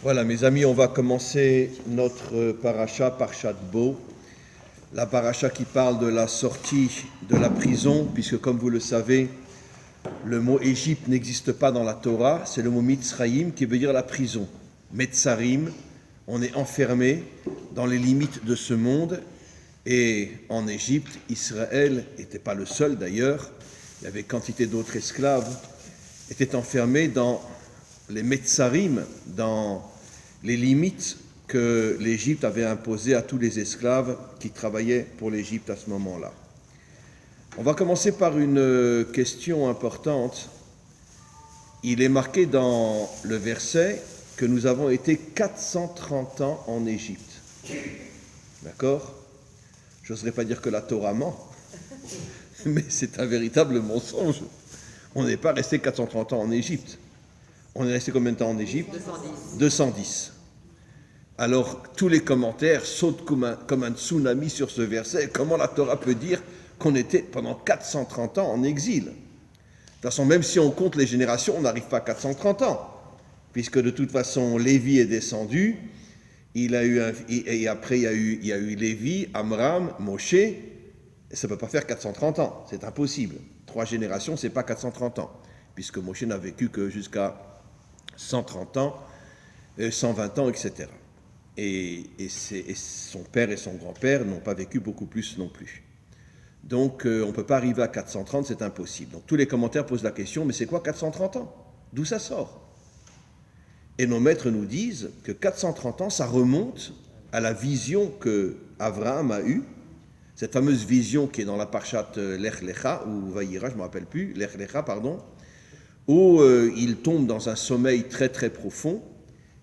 Voilà, mes amis, on va commencer notre paracha, Parshat Bo, la paracha qui parle de la sortie de la prison, puisque comme vous le savez, le mot Égypte n'existe pas dans la Torah, c'est le mot Mitzrayim qui veut dire la prison. Metzarim, on est enfermé dans les limites de ce monde, et en Égypte, Israël n'était pas le seul d'ailleurs, il y avait quantité d'autres esclaves, étaient enfermés dans les Metzarim, dans les limites que l'Égypte avait imposées à tous les esclaves qui travaillaient pour l'Égypte à ce moment-là. On va commencer par une question importante. Il est marqué dans le verset que nous avons été 430 ans en Égypte. D'accord ? Je n'oserais pas dire que la Torah ment, mais c'est un véritable mensonge. On n'est pas resté 430 ans en Égypte. On est resté combien de temps en Égypte ? 210. Alors, tous les commentaires sautent comme un tsunami sur ce verset. Comment la Torah peut dire qu'on était pendant 430 ans en exil ? De toute façon, même si on compte les générations, on n'arrive pas à 430 ans. Puisque de toute façon, Lévi est descendu, et après il y a eu Lévi, Amram, Moshe, et ça ne peut pas faire 430 ans, c'est impossible. 3 générations, ce n'est pas 430 ans, puisque Moshe n'a vécu que jusqu'à 130 ans, 120 ans, etc. Et son père et son grand-père n'ont pas vécu beaucoup plus non plus. Donc on ne peut pas arriver à 430, c'est impossible. Donc tous les commentaires posent la question, mais c'est quoi 430 ans ? D'où ça sort ? Et nos maîtres nous disent que 430 ans, ça remonte à la vision que Abraham a eue, cette fameuse vision qui est dans la Parshat Lech Lecha, ou Vayira, je ne me rappelle plus, Lech Lecha, pardon, où il tombe dans un sommeil très très profond,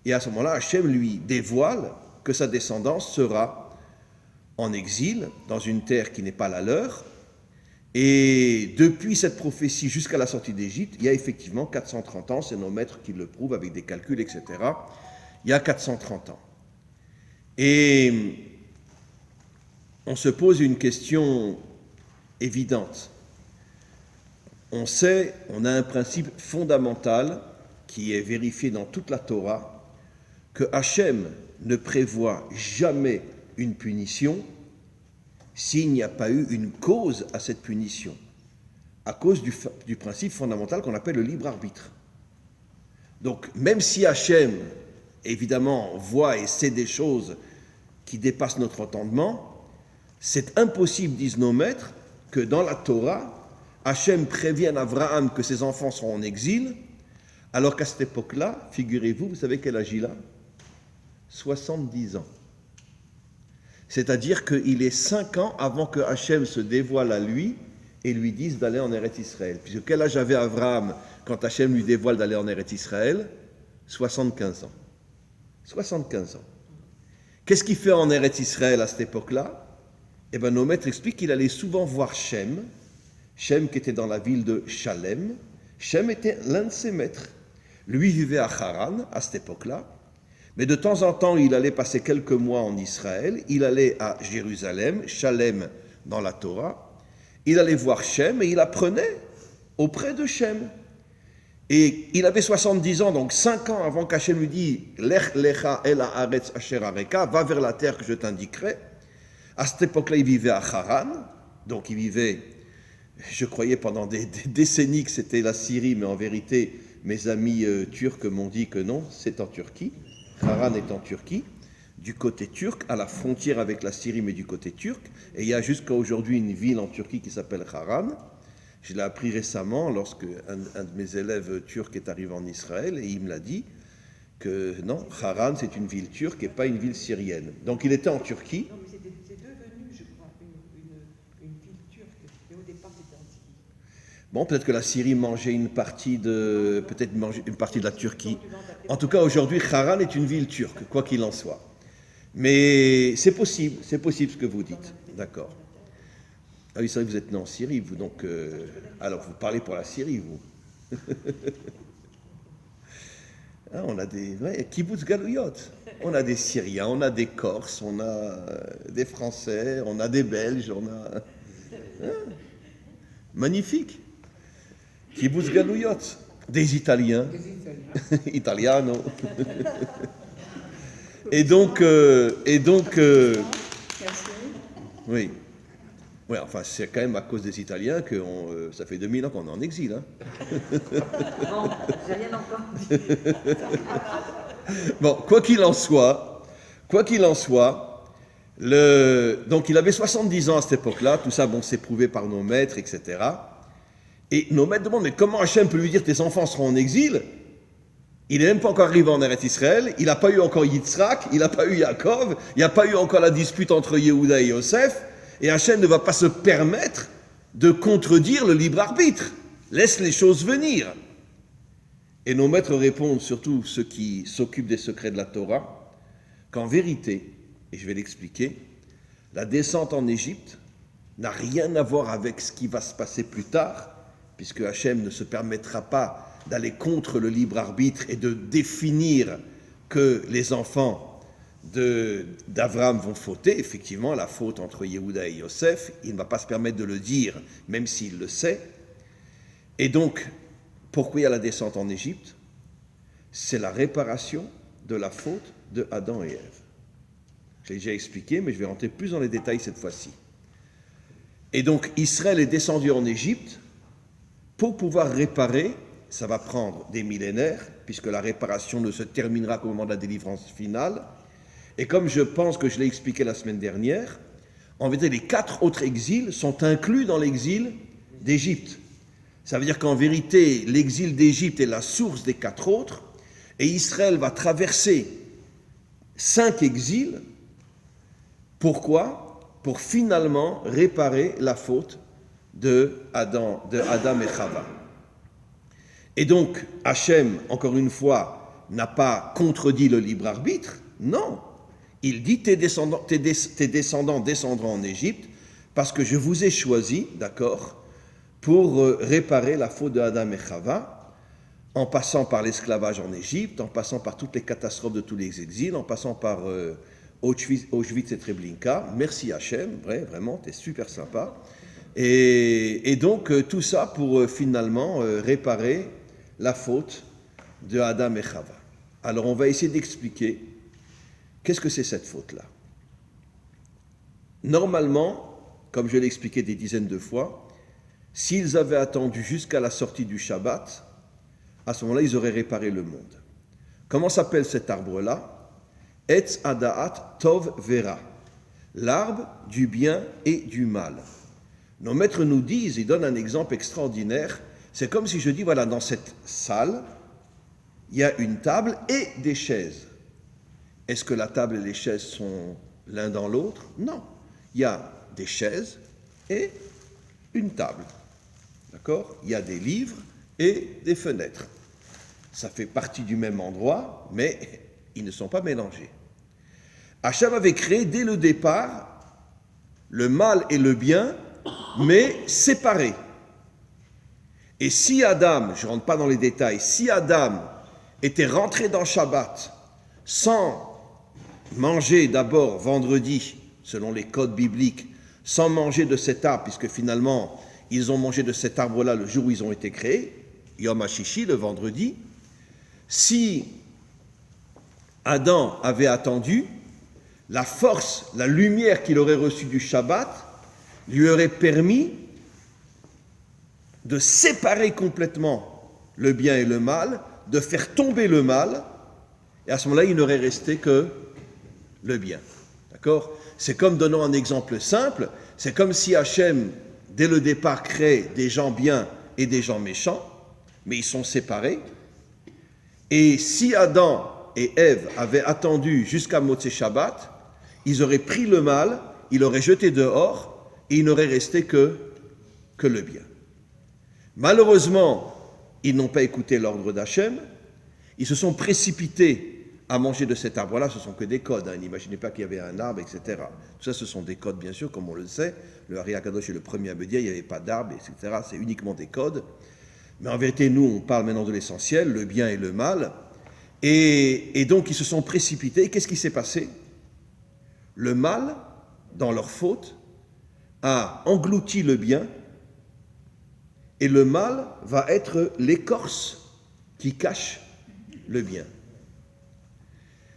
et à ce moment-là, Hachem lui dévoile que sa descendance sera en exil, dans une terre qui n'est pas la leur, et depuis cette prophétie jusqu'à la sortie d'Égypte, il y a effectivement 430 ans, c'est nos maîtres qui le prouvent avec des calculs, etc. Il y a 430 ans. Et on se pose une question évidente. On sait, on a un principe fondamental qui est vérifié dans toute la Torah, que Hachem ne prévoit jamais une punition s'il n'y a pas eu une cause à cette punition, à cause du principe fondamental qu'on appelle le libre arbitre. Donc, même si Hachem, évidemment, voit et sait des choses qui dépassent notre entendement, c'est impossible, disent nos maîtres, que dans la Torah, Hachem prévienne Abraham que ses enfants seront en exil, alors qu'à cette époque-là, figurez-vous, vous savez quel âge il a ? 70 ans. C'est-à-dire qu'il est 5 ans avant que Hachem se dévoile à lui et lui dise d'aller en Eretz Israël. Puisque quel âge avait Abraham quand Hachem lui dévoile d'aller en Eretz Israël ? 75 ans. 75 ans. Qu'est-ce qu'il fait en Eretz Israël à cette époque-là ? Eh bien, nos maîtres expliquent qu'il allait souvent voir Shem. Shem qui était dans la ville de Shalem. Shem était l'un de ses maîtres. Lui vivait à Haran à cette époque-là. Mais de temps en temps, il allait passer quelques mois en Israël, il allait à Jérusalem, Shalem dans la Torah, il allait voir Shem et il apprenait auprès de Shem. Et il avait 70 ans, donc 5 ans avant qu'Hachem lui dise « Lech lecha el haaretz asher areka » va vers la terre que je t'indiquerai. À cette époque-là, il vivait à Haran, donc il vivait, je croyais pendant des décennies que c'était la Syrie, mais en vérité, mes amis turcs m'ont dit que non, c'est en Turquie. Haran est en Turquie, du côté turc, à la frontière avec la Syrie, mais du côté turc. Et il y a jusqu'à aujourd'hui une ville en Turquie qui s'appelle Haran. Je l'ai appris récemment lorsque un de mes élèves turcs est arrivé en Israël et il me l'a dit que non, Haran c'est une ville turque et pas une ville syrienne. Donc il était en Turquie. Non, mais c'est devenu, je crois, une ville turque. Et au départ, c'était en Syrie. Bon, peut-être que la Syrie mangeait une partie de la Turquie. En tout cas, aujourd'hui, Haran est une ville turque, quoi qu'il en soit. Mais c'est possible ce que vous dites. D'accord. Ah oui, c'est vrai que vous êtes né en Syrie, vous, donc... alors, vous parlez pour la Syrie, vous. Ah, on a des... kibbutz galouyot. On a des Syriens, on a des Corses, on a des Français, on a des Belges, on a... Hein, magnifique. Kibbutz galouyot. Des Italiens. Italiano. Et donc, Merci. oui. Oui, enfin, c'est quand même à cause des Italiens que ça fait 2000 ans qu'on est en exil. Hein. Bon, j'ai rien encore dit. Bon, quoi qu'il en soit, donc il avait 70 ans à cette époque-là, tout ça, bon, c'est prouvé par nos maîtres, etc. Et nos maîtres demandent, mais comment Hachem peut lui dire tes enfants seront en exil? Il n'est même pas encore arrivé en Eretz Israël, il n'a pas eu encore Yitzhak, il n'a pas eu Yaakov, il n'y a pas eu encore la dispute entre Yehuda et Yosef, et Hachem ne va pas se permettre de contredire le libre arbitre. Laisse les choses venir. Et nos maîtres répondent, surtout ceux qui s'occupent des secrets de la Torah, qu'en vérité, et je vais l'expliquer, la descente en Égypte n'a rien à voir avec ce qui va se passer plus tard, puisque Hachem ne se permettra pas d'aller contre le libre arbitre et de définir que les enfants d'Abraham vont fauter. Effectivement, la faute entre Yehuda et Yosef, il ne va pas se permettre de le dire, même s'il le sait. Et donc, pourquoi il y a la descente en Égypte? C'est la réparation de la faute de Adam et Ève. Je l'ai déjà expliqué, mais je vais rentrer plus dans les détails cette fois-ci. Et donc, Israël est descendu en Égypte pour pouvoir réparer. Ça va prendre des millénaires, puisque la réparation ne se terminera qu'au moment de la délivrance finale. Et comme je pense que je l'ai expliqué la semaine dernière, en vérité, les 4 autres exils sont inclus dans l'exil d'Égypte. Ça veut dire qu'en vérité, l'exil d'Égypte est la source des 4 autres, et Israël va traverser 5 exils. Pourquoi? Pour finalement réparer la faute de Adam et Chava. Et donc, Hachem, encore une fois, n'a pas contredit le libre arbitre. Non. Il dit tes descendants descendront en Égypte parce que je vous ai choisi, d'accord, pour réparer la faute de Adam et Chava, en passant par l'esclavage en Égypte, en passant par toutes les catastrophes de tous les exils, en passant par Auschwitz et Treblinka. Merci Hachem, vraiment, t'es super sympa. Et donc, tout ça pour finalement réparer la faute de Adam et Chava. Alors, on va essayer d'expliquer qu'est-ce que c'est cette faute-là. Normalement, comme je l'ai expliqué des dizaines de fois, s'ils avaient attendu jusqu'à la sortie du Shabbat, à ce moment-là, ils auraient réparé le monde. Comment s'appelle cet arbre-là? Etz Adaat Tov Vera, l'arbre du bien et du mal. Nos maîtres nous disent, ils donnent un exemple extraordinaire. C'est comme si je dis, voilà, dans cette salle, il y a une table et des chaises. Est-ce que la table et les chaises sont l'un dans l'autre? Non. Il y a des chaises et une table. D'accord? Il y a des livres et des fenêtres. Ça fait partie du même endroit, mais ils ne sont pas mélangés. Hachem avait créé dès le départ le mal et le bien, mais séparés. Et si Adam, je ne rentre pas dans les détails, si Adam était rentré dans Shabbat sans manger d'abord vendredi, selon les codes bibliques, sans manger de cet arbre, puisque finalement ils ont mangé de cet arbre-là le jour où ils ont été créés, Yom HaShishi, le vendredi, si Adam avait attendu, la force, la lumière qu'il aurait reçue du Shabbat lui aurait permis de séparer complètement le bien et le mal, de faire tomber le mal, et à ce moment-là, il n'aurait resté que le bien. D'accord? C'est comme, donnons un exemple simple, c'est comme si Hachem, dès le départ, crée des gens bien et des gens méchants, mais ils sont séparés. Et si Adam et Ève avaient attendu jusqu'à Motzei Shabbat, ils auraient pris le mal, ils l'auraient jeté dehors, et il n'aurait resté que le bien. Malheureusement, ils n'ont pas écouté l'ordre d'Hachem, ils se sont précipités à manger de cet arbre-là, ce ne sont que des codes, n'imaginez pas qu'il y avait un arbre, etc. Tout ça, ce sont des codes, bien sûr, comme on le sait. Le Ari Akadosh est le premier à me dire, il n'y avait pas d'arbre, etc. C'est uniquement des codes. Mais en vérité, nous, on parle maintenant de l'essentiel, le bien et le mal. Et donc, ils se sont précipités. Et qu'est-ce qui s'est passé? Le mal, dans leur faute, a englouti le bien, et le mal va être l'écorce qui cache le bien.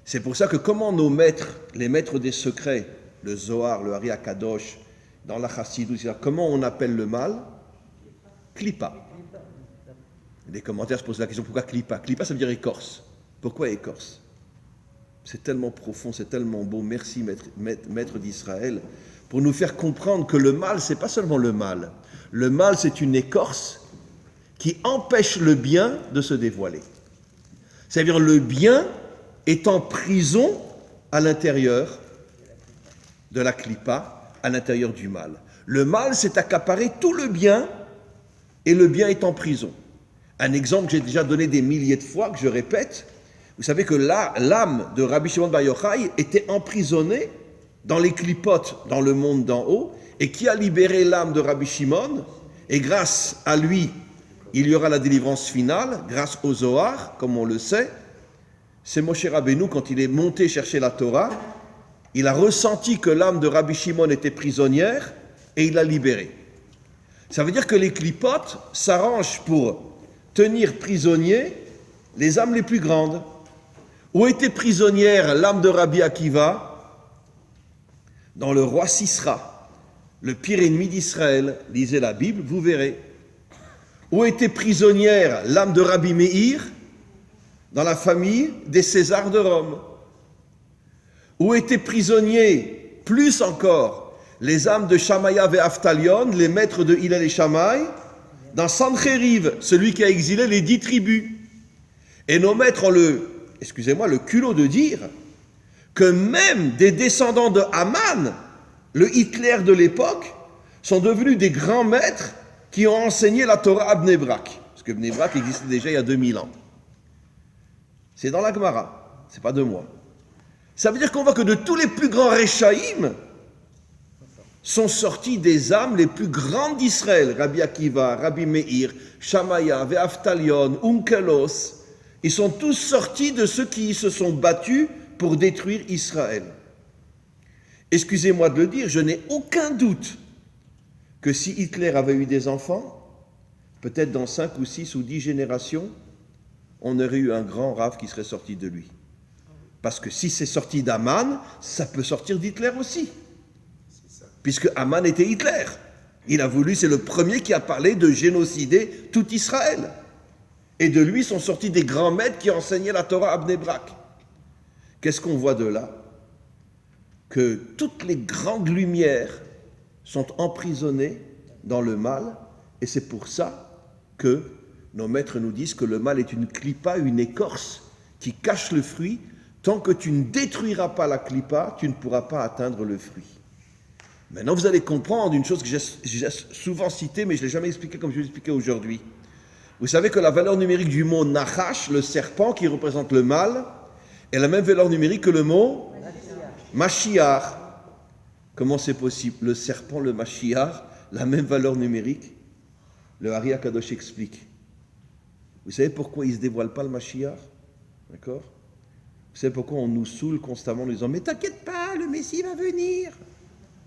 C'est pour ça que comment nos maîtres, les maîtres des secrets, le Zohar, le Ari Akadosh, dans la Chassidut, comment on appelle le mal? Klippa. Les commentaires se posent la question, pourquoi Klippa? Klippa, ça veut dire écorce. Pourquoi écorce? C'est tellement profond, c'est tellement beau. Merci, maître d'Israël, pour nous faire comprendre que le mal, c'est pas seulement le mal. Le mal, c'est une écorce qui empêche le bien de se dévoiler. C'est-à-dire le bien est en prison à l'intérieur de la Klippa, à l'intérieur du mal. Le mal s'est accaparé tout le bien et le bien est en prison. Un exemple que j'ai déjà donné des milliers de fois, que je répète, vous savez que l'âme de Rabbi Shimon Bar Yochai était emprisonnée dans les clipotes dans le monde d'en haut, et qui a libéré l'âme de Rabbi Shimon, et grâce à lui, il y aura la délivrance finale, grâce au Zohar, comme on le sait. C'est Moshe Rabbeinu, quand il est monté chercher la Torah, il a ressenti que l'âme de Rabbi Shimon était prisonnière, et il l'a libérée. Ça veut dire que les clipotes s'arrangent pour tenir prisonniers les âmes les plus grandes. Où était prisonnière l'âme de Rabbi Akiva? Dans le roi Sisra, le pire ennemi d'Israël. Lisez la Bible, vous verrez. Où était prisonnière l'âme de Rabbi Meir? Dans la famille des Césars de Rome. Où étaient prisonniers, plus encore, les âmes de Shamaya et Aftalion, les maîtres de Hillel et Shammai, dans Sancheriv, celui qui a exilé les 10 tribus. Et nos maîtres ont le culot de dire que même des descendants de Haman, le Hitler de l'époque, sont devenus des grands maîtres qui ont enseigné la Torah à Bnei Brak. Parce que Bnei Brak existait déjà il y a 2000 ans. C'est dans la Gemara, c'est pas de moi. Ça veut dire qu'on voit que de tous les plus grands Réchaïm sont sortis des âmes les plus grandes d'Israël. Rabbi Akiva, Rabbi Meir, Shamaya, Ve'aftalion, Unkelos. Ils sont tous sortis de ceux qui se sont battus pour détruire Israël. Excusez-moi de le dire, je n'ai aucun doute que si Hitler avait eu des enfants, peut-être dans 5 ou 6 ou 10 générations, on aurait eu un grand rave qui serait sorti de lui. Parce que si c'est sorti d'Aman, ça peut sortir d'Hitler aussi. Puisque Aman était Hitler. Il a voulu, c'est le premier qui a parlé de génocider tout Israël. Et de lui sont sortis des grands maîtres qui enseignaient la Torah à Bnei Brak. Qu'est-ce qu'on voit de là? Que toutes les grandes lumières sont emprisonnées dans le mal, et c'est pour ça que nos maîtres nous disent que le mal est une clipa, une écorce qui cache le fruit. Tant que tu ne détruiras pas la clipa, tu ne pourras pas atteindre le fruit. Maintenant, vous allez comprendre une chose que j'ai souvent citée, mais je ne l'ai jamais expliquée comme je vais l'expliquer aujourd'hui. Vous savez que la valeur numérique du mot Nachash, le serpent qui représente le mal, est la même valeur numérique que le mot Mashiach. Comment c'est possible? Le serpent, le Mashiach, la même valeur numérique? Le Ari Akadosh explique. Vous savez pourquoi il ne se dévoile pas le Mashiach? D'accord? Vous savez pourquoi on nous saoule constamment en nous disant « Mais t'inquiète pas, le Messie va venir !»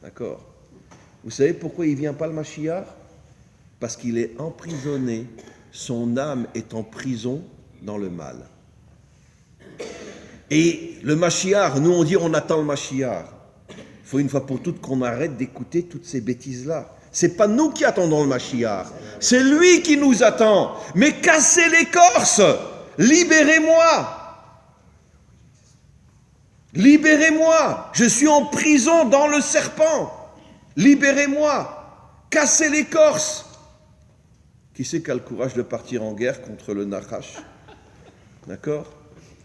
D'accord? Vous savez pourquoi il ne vient pas le Mashiach? Parce qu'il est emprisonné, son âme est en prison dans le mal. Et le Mashiach, nous on dit on attend le Mashiach. Il faut une fois pour toutes qu'on arrête d'écouter toutes ces bêtises-là. C'est pas nous qui attendons le Mashiach, c'est lui qui nous attend. Mais cassez l'écorce, libérez-moi. Libérez-moi, je suis en prison dans le serpent. Libérez-moi, cassez l'écorce. Qui c'est qui a le courage de partir en guerre contre le Nachash? D'accord?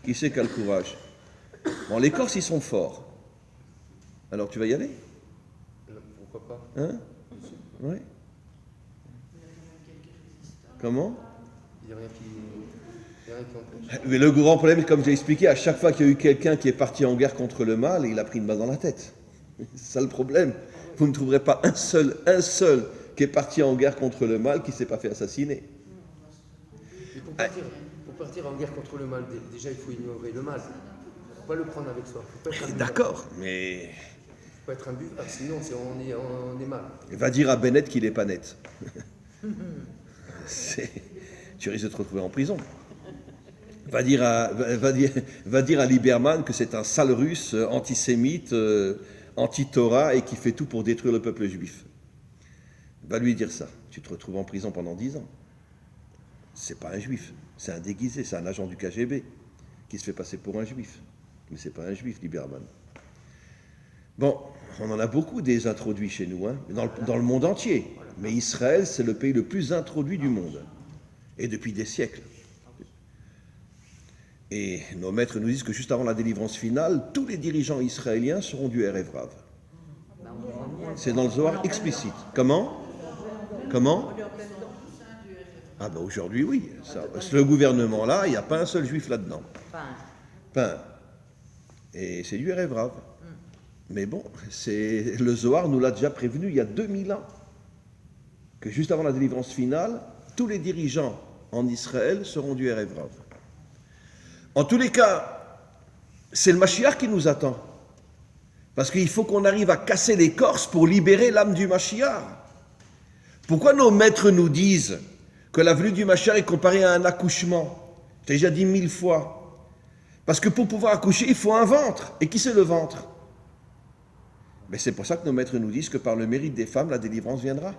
Qui c'est qui a le courage? Bon, les Corses, ils sont forts. Alors, tu vas y aller? Pourquoi pas? Hein? Oui. Comment? Il n'y a rien qui empêche. Mais le grand problème, comme j'ai expliqué, à chaque fois qu'il y a eu quelqu'un qui est parti en guerre contre le mal, il a pris une balle dans la tête. C'est ça le problème. Vous ne trouverez pas un seul qui est parti en guerre contre le mal qui ne s'est pas fait assassiner. Et pour partir en guerre contre le mal, déjà il faut ignorer le mal. Il ne faut pas le prendre avec soi. D'accord, mais... Il ne faut pas être un buvard, sinon on est mal. Va dire à Bennett qu'il n'est pas net. Tu risques de te retrouver en prison. va dire à Lieberman que c'est un sale russe, antisémite, anti-Torah et qui fait tout pour détruire le peuple juif. Va lui dire ça. Tu te retrouves en prison pendant 10 ans. C'est pas un juif, c'est un déguisé, c'est un agent du KGB qui se fait passer pour un juif. Mais c'est pas un juif, Lieberman. Bon, on en a beaucoup des introduits chez nous, hein, dans le monde entier. Mais Israël, c'est le pays le plus introduit du monde. Et depuis des siècles. Et nos maîtres nous disent que juste avant la délivrance finale, tous les dirigeants israéliens seront du Erev Rav. C'est dans le Zohar explicite. Comment? Ah ben aujourd'hui, oui. Ça, le gouvernement-là, il n'y a pas un seul juif là-dedans. Pas. Et c'est du Erev Rav. Mais bon, le Zohar nous l'a déjà prévenu il y a 2000 ans. Que juste avant la délivrance finale, tous les dirigeants en Israël seront du Erev Rav. En tous les cas, c'est le Mashiach qui nous attend. Parce qu'il faut qu'on arrive à casser l'écorce pour libérer l'âme du Mashiach. Pourquoi nos maîtres nous disent que la venue du Mashiach est comparée à un accouchement? Je l'ai déjà dit 1000 fois. Parce que pour pouvoir accoucher, il faut un ventre. Et qui c'est le ventre? Mais c'est pour ça que nos maîtres nous disent que par le mérite des femmes, la délivrance viendra.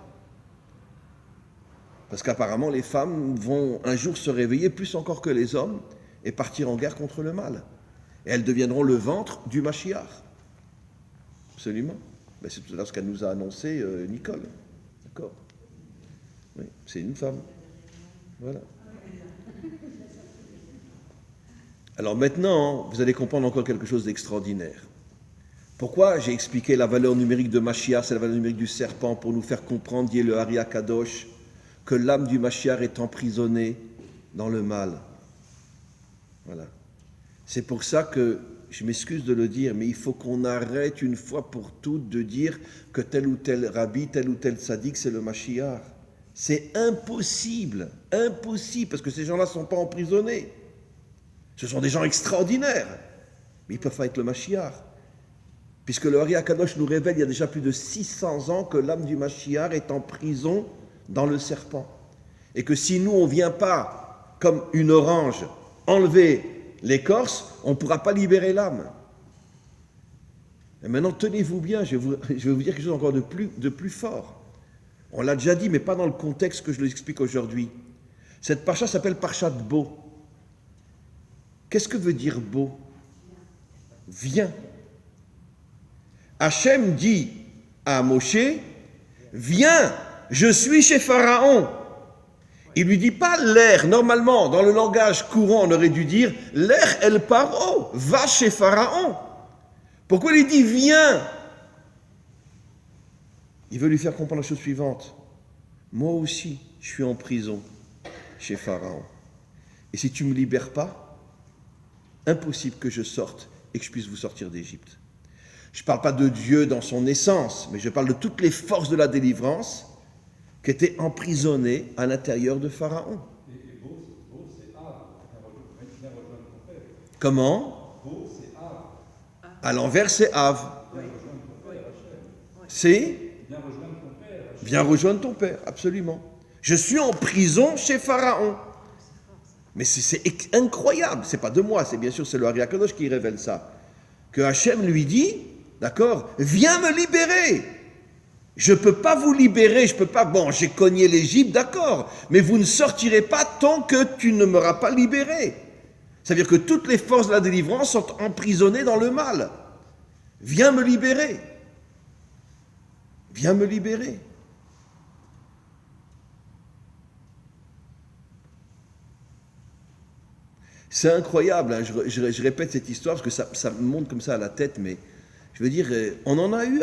Parce qu'apparemment, les femmes vont un jour se réveiller plus encore que les hommes et partir en guerre contre le mal. Et elles deviendront le ventre du Mashiach. Absolument. Mais c'est tout à l'heure ce qu'elle nous a annoncé Nicole. D'accord? Oui, c'est une femme. Voilà. Alors maintenant, vous allez comprendre encore quelque chose d'extraordinaire. Pourquoi j'ai expliqué la valeur numérique de Mashiach, c'est la valeur numérique du serpent, pour nous faire comprendre, dit le Ari Akadosh, que l'âme du Mashiach est emprisonnée dans le mal. Voilà. C'est pour ça que, je m'excuse de le dire, mais il faut qu'on arrête une fois pour toutes de dire que tel ou tel rabbi, tel ou tel tzaddik, c'est le Mashiach. C'est impossible, parce que ces gens-là ne sont pas emprisonnés. Ce sont des gens extraordinaires, mais ils ne peuvent pas être le Mashiach. Puisque le Ari Akadosh nous révèle il y a déjà plus de 600 ans que l'âme du Mashiach est en prison dans le serpent. Et que si nous, on ne vient pas, comme une orange, enlever l'écorce, on ne pourra pas libérer l'âme. Et maintenant, tenez-vous bien, je vais vous dire quelque chose encore de plus fort. On l'a déjà dit, mais pas dans le contexte que je l'explique aujourd'hui. Cette parcha s'appelle Parchat Bo. Qu'est-ce que veut dire Bo? Viens. Hachem dit à Moshe, viens, je suis chez Pharaon. Il lui dit pas l'air. Normalement, dans le langage courant, on aurait dû dire l'air el paro, va chez Pharaon. Pourquoi il dit viens? Il veut lui faire comprendre la chose suivante. Moi aussi, je suis en prison chez Pharaon. Et si tu ne me libères pas, impossible que je sorte et que je puisse vous sortir d'Égypte. Je ne parle pas de Dieu dans son essence, mais je parle de toutes les forces de la délivrance qui étaient emprisonnées à l'intérieur de Pharaon. Et Beau, c'est Av. Viens rejoindre ton père. Comment? Beau, c'est Av. À l'envers, c'est Av. Viens rejoindre ton père, Hachem. C'est? Viens rejoindre ton père, Hachem. Viens rejoindre ton père, absolument. Je suis en prison chez Pharaon. Mais c'est incroyable. C'est pas de moi, c'est bien sûr, c'est le Ari Akadosh qui révèle ça. Que Hachem lui dit, d'accord, viens me libérer. Je ne peux pas vous libérer, je peux pas, bon, j'ai cogné l'Égypte, d'accord, mais vous ne sortirez pas tant que tu ne m'auras pas libéré. C'est-à-dire que toutes les forces de la délivrance sont emprisonnées dans le mal. Viens me libérer. Viens me libérer. C'est incroyable, hein, je répète cette histoire parce que ça me monte comme ça à la tête, mais je veux dire, on en a eu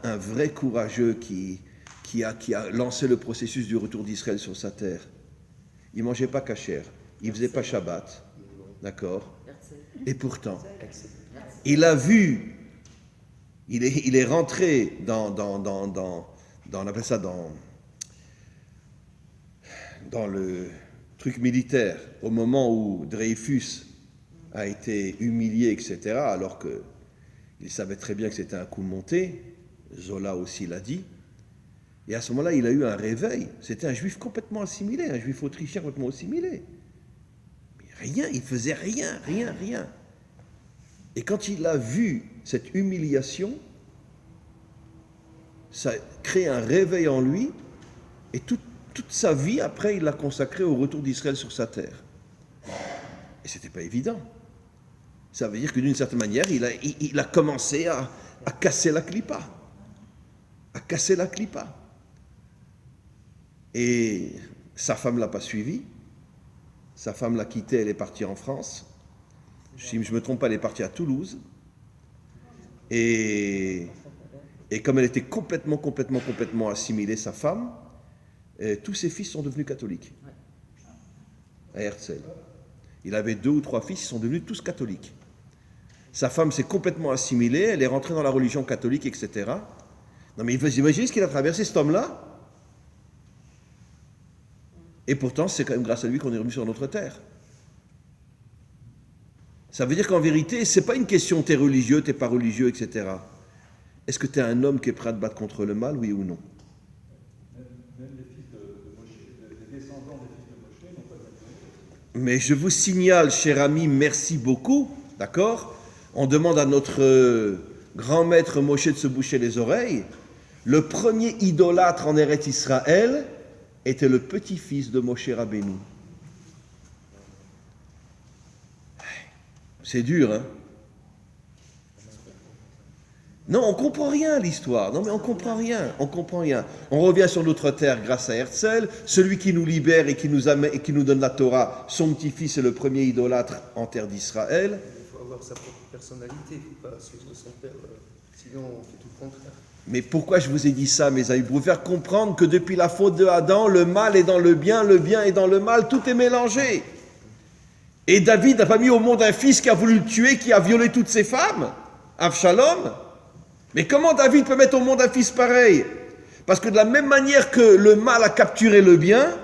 un vrai courageux qui a lancé le processus du retour d'Israël sur sa terre. Il ne mangeait pas kasher, il ne faisait pas Shabbat, d'accord? Et pourtant, il a vu, il est rentré on appelle ça dans le truc militaire, au moment où Dreyfus a été humilié, etc., alors qu'il savait très bien que c'était un coup monté, Zola aussi l'a dit, et à ce moment-là, il a eu un réveil. C'était un juif complètement assimilé, un juif autrichien complètement assimilé. Rien, il faisait rien. Et quand il a vu cette humiliation, ça crée un réveil en lui, et toute sa vie, après, il l'a consacrée au retour d'Israël sur sa terre. Et c'était pas évident. Ça veut dire que d'une certaine manière, il a commencé à casser la clipa. Et sa femme ne l'a pas suivi. Sa femme l'a quitté, elle est partie en France. Si je ne me trompe pas, elle est partie à Toulouse. Et comme elle était complètement assimilée, sa femme, tous ses fils sont devenus catholiques. À Herzl. Il avait 2 ou 3 fils, ils sont devenus tous catholiques. Sa femme s'est complètement assimilée, elle est rentrée dans la religion catholique, etc. Non mais vous imaginez ce qu'il a traversé, cet homme-là? Et pourtant, c'est quand même grâce à lui qu'on est revenu sur notre terre. Ça veut dire qu'en vérité, c'est pas une question t'es religieux, t'es pas religieux, etc. Est-ce que tu es un homme qui est prêt à te battre contre le mal, oui ou non? Même les fils de Moshe, les descendants des fils de Moshe n'ont pas de. Mais je vous signale, cher ami, merci beaucoup, d'accord? On demande à notre grand maître Moshe de se boucher les oreilles. Le premier idolâtre en Eretz Israël était le petit-fils de Moshe Rabbeinu. C'est dur, hein? Non, on comprend rien l'histoire. Non, mais on comprend rien. On revient sur notre terre grâce à Herzl, celui qui nous libère et qui nous donne la Torah. Son petit-fils est le premier idolâtre en terre d'Israël. Il faut avoir sa propre personnalité, il ne faut pas suivre son père, sinon on fait tout le contraire. Mais pourquoi je vous ai dit ça, mes amis? Pour vous faire comprendre que depuis la faute de Adam, le mal est dans le bien est dans le mal, tout est mélangé. Et David n'a pas mis au monde un fils qui a voulu le tuer, qui a violé toutes ses femmes, Avshalom. Mais comment David peut mettre au monde un fils pareil? Parce que de la même manière que le mal a capturé le bien,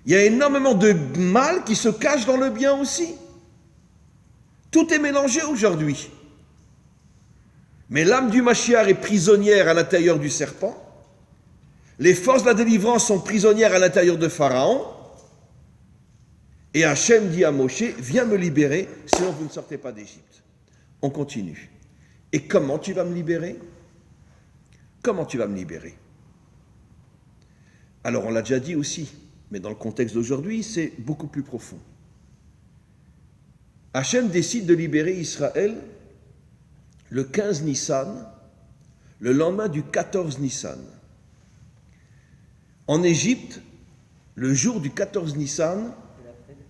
il y a énormément de mal qui se cache dans le bien aussi. Tout est mélangé aujourd'hui. Mais l'âme du Mashiach est prisonnière à l'intérieur du serpent. Les forces de la délivrance sont prisonnières à l'intérieur de Pharaon. Et Hachem dit à Moshe, viens me libérer, sinon vous ne sortez pas d'Égypte. On continue. Et comment tu vas me libérer? Comment tu vas me libérer? Alors on l'a déjà dit aussi, mais dans le contexte d'aujourd'hui, c'est beaucoup plus profond. Hachem décide de libérer Israël le 15 Nissan, le lendemain du 14 Nissan. En Égypte, le jour du 14 Nissan,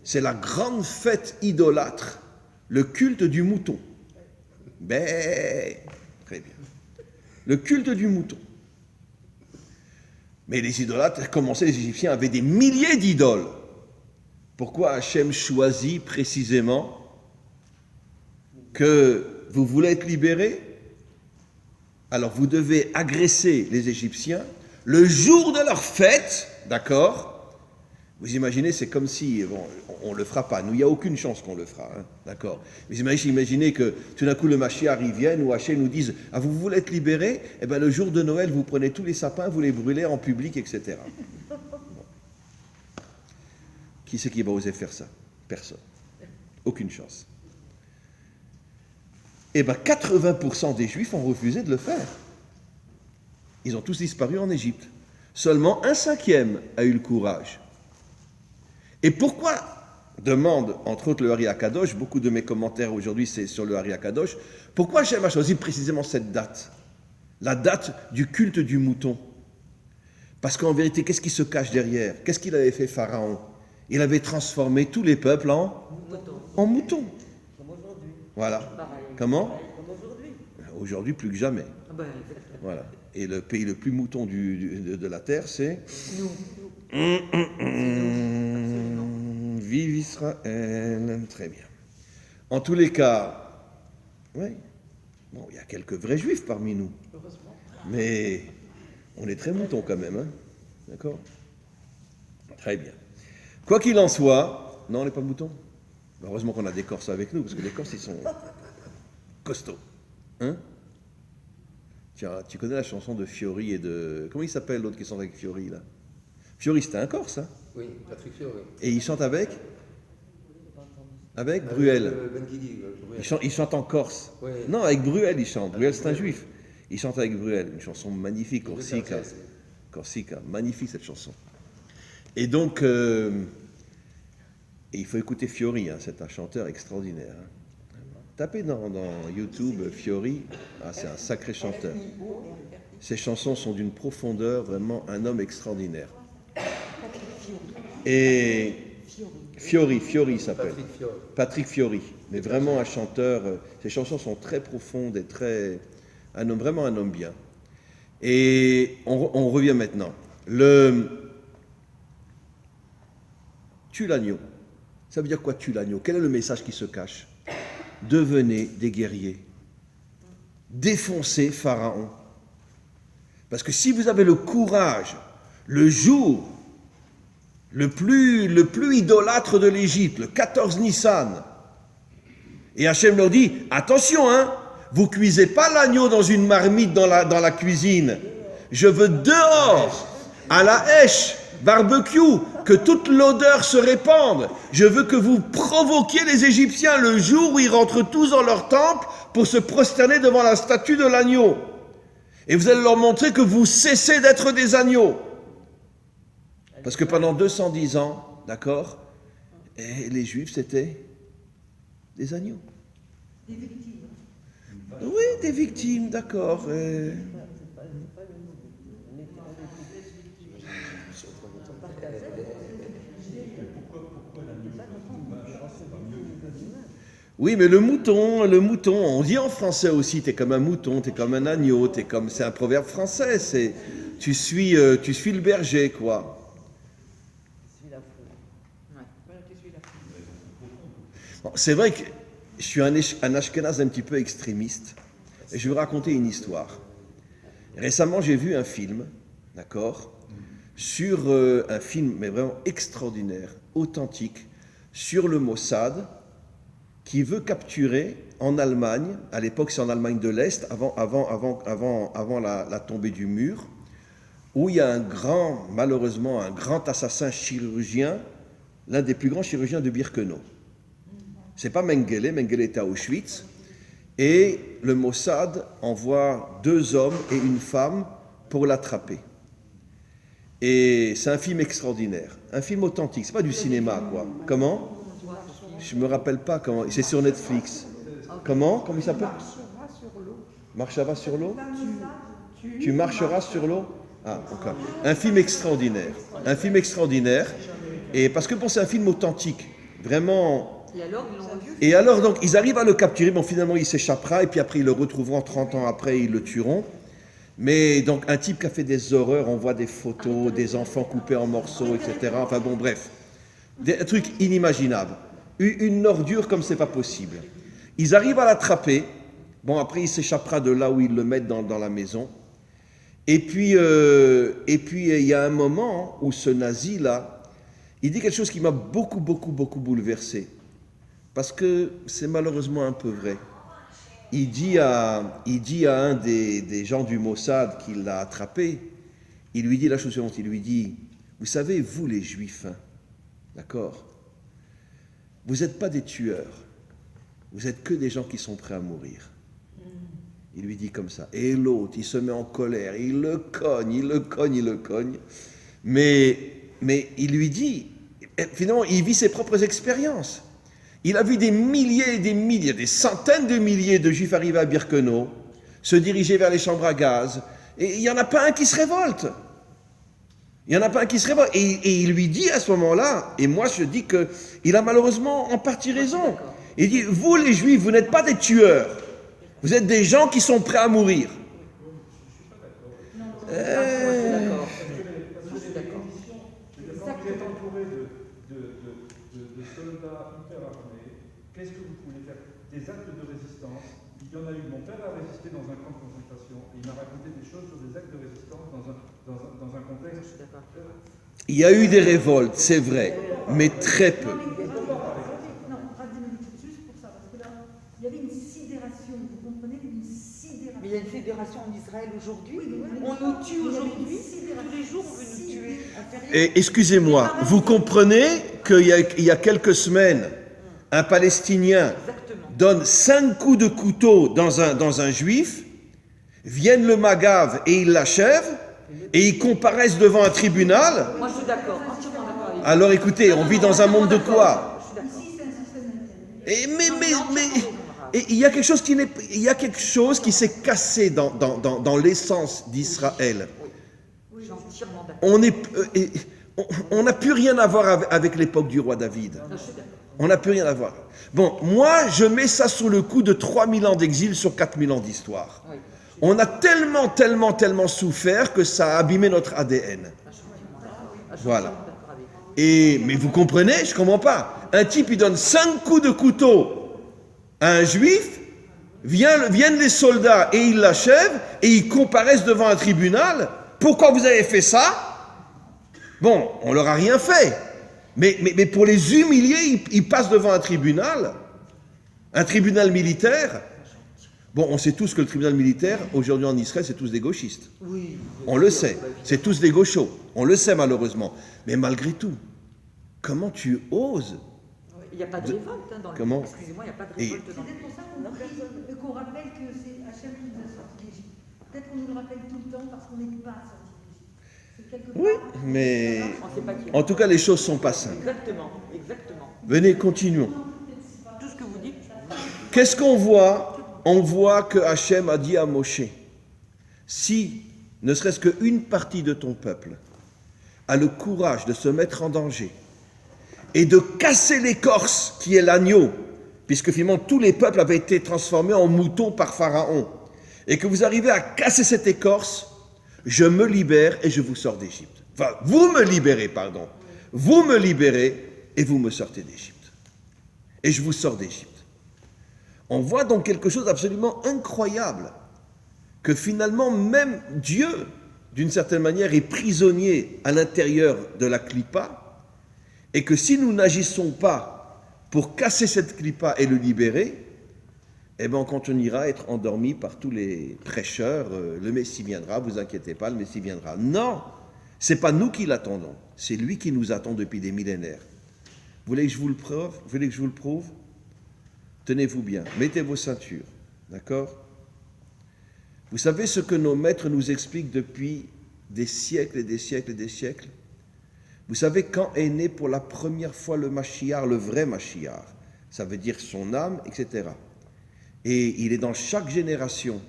c'est la grande fête idolâtre, le culte du mouton. Ben, très bien. Le culte du mouton. Mais les idolâtres commençaient, les Égyptiens avaient des milliers d'idoles. Pourquoi Hachem choisit précisément que vous voulez être libérés? Alors vous devez agresser les Égyptiens le jour de leur fête, d'accord? Vous imaginez, c'est comme si, bon, on ne le fera pas, nous, il n'y a aucune chance qu'on le fera, hein, d'accord? Mais imaginez que tout d'un coup le Mashiach vienne ou Hachem nous dise, ah, vous voulez être libérés? Eh bien le jour de Noël, vous prenez tous les sapins, vous les brûlez en public, etc. Bon. Qui c'est qui va oser faire ça? Personne. Aucune chance. Eh bien 80% des Juifs ont refusé de le faire. Ils ont tous disparu en Égypte. Seulement 1/5 a eu le courage. Et pourquoi, demande entre autres le Hari HaKadosh, beaucoup de mes commentaires aujourd'hui c'est sur le Hari HaKadosh, pourquoi Hachem a choisi précisément cette date? La date du culte du mouton. Parce qu'en vérité, qu'est-ce qui se cache derrière? Qu'est-ce qu'il avait fait Pharaon? Il avait transformé tous les peuples en moutons. Comme aujourd'hui. Voilà. Pareil. Comment? Comme aujourd'hui. Aujourd'hui, plus que jamais. Ah ben, Voilà. Et le pays le plus mouton de la terre, c'est... nous. Vive Israël. Très bien. En tous les cas, oui. Bon, il y a quelques vrais juifs parmi nous. Heureusement. Mais on est très moutons quand même. Hein, d'accord? Très bien. Quoi qu'il en soit, non, on n'est pas moutons. Heureusement qu'on a des Corses avec nous, parce que les Corses, ils sont costauds. Hein? Tiens, tu connais la chanson de Fiori et de... Comment il s'appelle l'autre qui chante avec Fiori, là? Fiori, c'était un Corse, hein? Oui, Patrick Fiori. Et il chante avec Avec Bruel. Ben Guigui, Bruel. Il chante en corse. Ouais. Non, avec Bruel, il chante. Bruel, c'est un juif. Il chante avec Bruel. Une chanson magnifique, Corsica. Corsica. Magnifique, cette chanson. Et donc, et il faut écouter Fiori, hein, c'est un chanteur extraordinaire. Hein. Tapez dans YouTube Fiori, c'est un sacré chanteur. Ses chansons sont d'une profondeur, vraiment un homme extraordinaire. Et Fiori s'appelle. Patrick Fiori, mais vraiment un chanteur. Ses chansons sont très profondes et vraiment un homme bien. Et on revient maintenant. Tue l'agneau. Ça veut dire quoi, tue l'agneau? Quel est le message qui se cache? Devenez des guerriers. Défoncez Pharaon. Parce que si vous avez le courage, le jour le plus idolâtre de l'Égypte, le 14 Nissan, et Hachem leur dit, attention, hein, vous cuisez pas l'agneau dans une marmite dans la cuisine. Je veux dehors, à la hèche, barbecue, que toute l'odeur se répande. Je veux que vous provoquiez les Égyptiens le jour où ils rentrent tous dans leur temple pour se prosterner devant la statue de l'agneau. Et vous allez leur montrer que vous cessez d'être des agneaux. Parce que pendant 210 ans, d'accord, et les Juifs, c'était des agneaux. Des victimes. Oui, des victimes, d'accord. Oui, mais le mouton, on dit en français aussi, t'es comme un mouton, t'es comme un agneau, c'est un proverbe français, tu suis le berger, quoi. Bon, c'est vrai que je suis un Ashkenaz un petit peu extrémiste, et je vais vous raconter une histoire. Récemment, j'ai vu un film, d'accord, sur un film, mais vraiment extraordinaire, authentique, sur le Mossad, qui veut capturer en Allemagne, à l'époque c'est en Allemagne de l'Est, avant la tombée du mur, où il y a malheureusement un grand assassin chirurgien, l'un des plus grands chirurgiens de Birkenau. C'est pas Mengele était à Auschwitz, et le Mossad envoie 2 hommes et une femme pour l'attraper. Et c'est un film extraordinaire, un film authentique, c'est pas du cinéma, quoi. Comment ? Je me rappelle pas comment. C'est sur Netflix. Comment il s'appelle? Marchera sur l'eau. Tu marcheras sur l'eau. Ah, ok. Un film extraordinaire. Un film extraordinaire. Et parce que c'est un film authentique, vraiment. Et alors donc ils arrivent à le capturer. Bon, finalement il s'échappera et puis après ils le retrouveront 30 ans après, ils le tueront. Mais donc un type qui a fait des horreurs, on voit des photos, des enfants coupés en morceaux, etc. Enfin bon, bref, un truc inimaginable. Une ordure comme c'est pas possible. Ils arrivent à l'attraper. Bon, après, il s'échappera de là où ils le mettent dans la maison. Et puis, il y a un moment où ce nazi-là, il dit quelque chose qui m'a beaucoup bouleversé. Parce que c'est malheureusement un peu vrai. Il dit à un des gens du Mossad qui l'a attrapé, il lui dit la chose suivante, il lui dit, vous savez, vous les Juifs, hein, d'accord ? Vous n'êtes pas des tueurs, vous êtes que des gens qui sont prêts à mourir. Il lui dit comme ça. Et l'autre, il se met en colère, il le cogne. Mais il lui dit, finalement, il vit ses propres expériences. Il a vu des milliers et des milliers, des centaines de milliers de Juifs arriver à Birkenau, se diriger vers les chambres à gaz, et il n'y en a pas un qui se révolte. Et il lui dit à ce moment-là, et moi je dis qu'il a malheureusement en partie raison. Il dit, vous les Juifs, vous n'êtes pas des tueurs. Vous êtes des gens qui sont prêts à mourir. Je suis d'accord. Quand vous êtes entouré de soldats hyper armés, qu'est-ce que vous pouvez faire? Des actes de résistance. Il y en a eu. Mon père a résisté dans un camp de concentration. Et il m'a raconté des choses sur des actes de résistance dans un contexte. Il y a eu des révoltes, c'est vrai, mais très peu. Non, juste pour ça, parce que là, il y avait une sidération, vous comprenez, une sidération. Mais il y a une fédération en Israël aujourd'hui. On nous tue aujourd'hui. Tous les jours, on veut nous tuer. Et excusez-moi, vous comprenez qu'il y a quelques semaines, un Palestinien Exactement. donne 5 coups de couteau dans un juif, vienne le Magav et il l'achève, et ils comparaissent devant un tribunal. Moi, je suis d'accord, entièrement d'accord avec vous. Alors écoutez, on vit dans un monde de quoi? Je suis d'accord. Et et il y a quelque chose qui s'est cassé dans l'essence d'Israël. Je suis entièrement d'accord. On n'a plus rien à voir avec l'époque du roi David. Non, je suis d'accord. On n'a plus rien à voir. Bon, moi, je mets ça sous le coup de 3000 ans d'exil sur 4000 ans d'histoire. Oui. On a tellement souffert que ça a abîmé notre ADN. Voilà. Mais vous comprenez, je ne comprends pas. Un type, il donne 5 coups de couteau à un juif, viennent les soldats et ils l'achèvent, et ils comparaissent devant un tribunal. Pourquoi vous avez fait ça? Bon, on leur a rien fait. Mais pour les humilier, ils passent devant un tribunal militaire. Bon, on sait tous que le tribunal militaire, aujourd'hui en Israël, c'est tous des gauchistes. Oui. On le sait. C'est tous des gauchos. On le sait malheureusement. Mais malgré tout, comment tu oses? Il n'y a pas de révolte dans le... Comment? Excusez-moi, il n'y a pas de Et- révolte C'est dans peut-être pour ça qu'on rappelle que c'est Hachem qui nous a sortis d'Égypte. Peut-être qu'on nous le rappelle tout le temps parce qu'on n'est pas sortis d'Égypte. C'est quelque Oui, part- mais On ne sait pas qui. en tout cas, les choses sont pas simples. Exactement, exactement. Venez, continuons. Tout ce que vous dites, Qu'est-ce qu'on voit? On voit que Hachem a dit à Moshe, si ne serait-ce qu'une partie de ton peuple a le courage de se mettre en danger et de casser l'écorce qui est l'agneau, puisque finalement tous les peuples avaient été transformés en moutons par Pharaon, et que vous arrivez à casser cette écorce, je me libère et je vous sors d'Égypte. Enfin, vous me libérez, pardon. Vous me libérez et vous me sortez d'Égypte. Et je vous sors d'Égypte. On voit donc quelque chose d'absolument incroyable, que finalement même Dieu, d'une certaine manière, est prisonnier à l'intérieur de la clipa, et que si nous n'agissons pas pour casser cette clipa et le libérer, eh bien on continuera à être endormi par tous les prêcheurs, le Messie viendra, vous inquiétez pas, le Messie viendra. Non, c'est pas nous qui l'attendons, c'est lui qui nous attend depuis des millénaires. Vous voulez que je vous le prouve? Vous voulez que je vous le prouve? Tenez-vous bien, mettez vos ceintures, d'accord? Vous savez ce que nos maîtres nous expliquent depuis des siècles et des siècles et des siècles? Vous savez quand est né pour la première fois le Mashiach, le vrai Mashiach? Ça veut dire son âme, etc. Et il est dans chaque génération,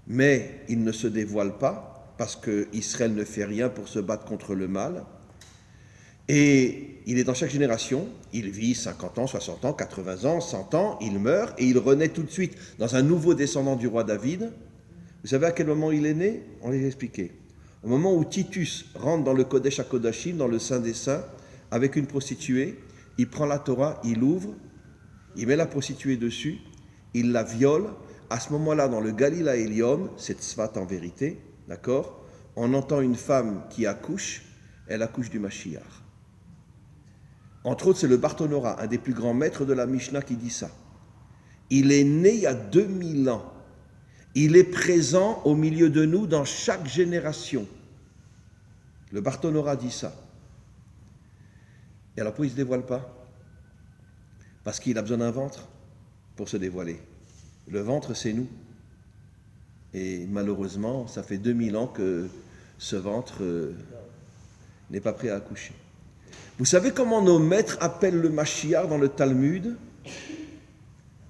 mais il ne se dévoile pas, parce qu'Israël ne fait rien pour se battre contre le mal. Et il est dans chaque génération, il vit 50 ans, 60 ans, 80 ans, 100 ans, il meurt, et il renaît tout de suite dans un nouveau descendant du roi David. Vous savez à quel moment il est né? On l'a expliqué. Au moment où Titus rentre dans le Kodesh HaKodashim, dans le Saint des Saints, avec une prostituée, il prend la Torah, il l'ouvre, il met la prostituée dessus, il la viole. À ce moment-là, dans le Galila Elion, c'est Tzvat en vérité, d'accord? On entend une femme qui accouche, elle accouche du Mashiach. Entre autres, c'est le Bartonora, un des plus grands maîtres de la Mishnah, qui dit ça. Il est né il y a 2000 ans. Il est présent au milieu de nous dans chaque génération. Le Bartonora dit ça. Et alors pourquoi il ne se dévoile pas? Parce qu'il a besoin d'un ventre pour se dévoiler. Le ventre, c'est nous. Et malheureusement, ça fait 2000 ans que ce ventre n'est pas prêt à accoucher. Vous savez comment nos maîtres appellent le Mashiach dans le Talmud?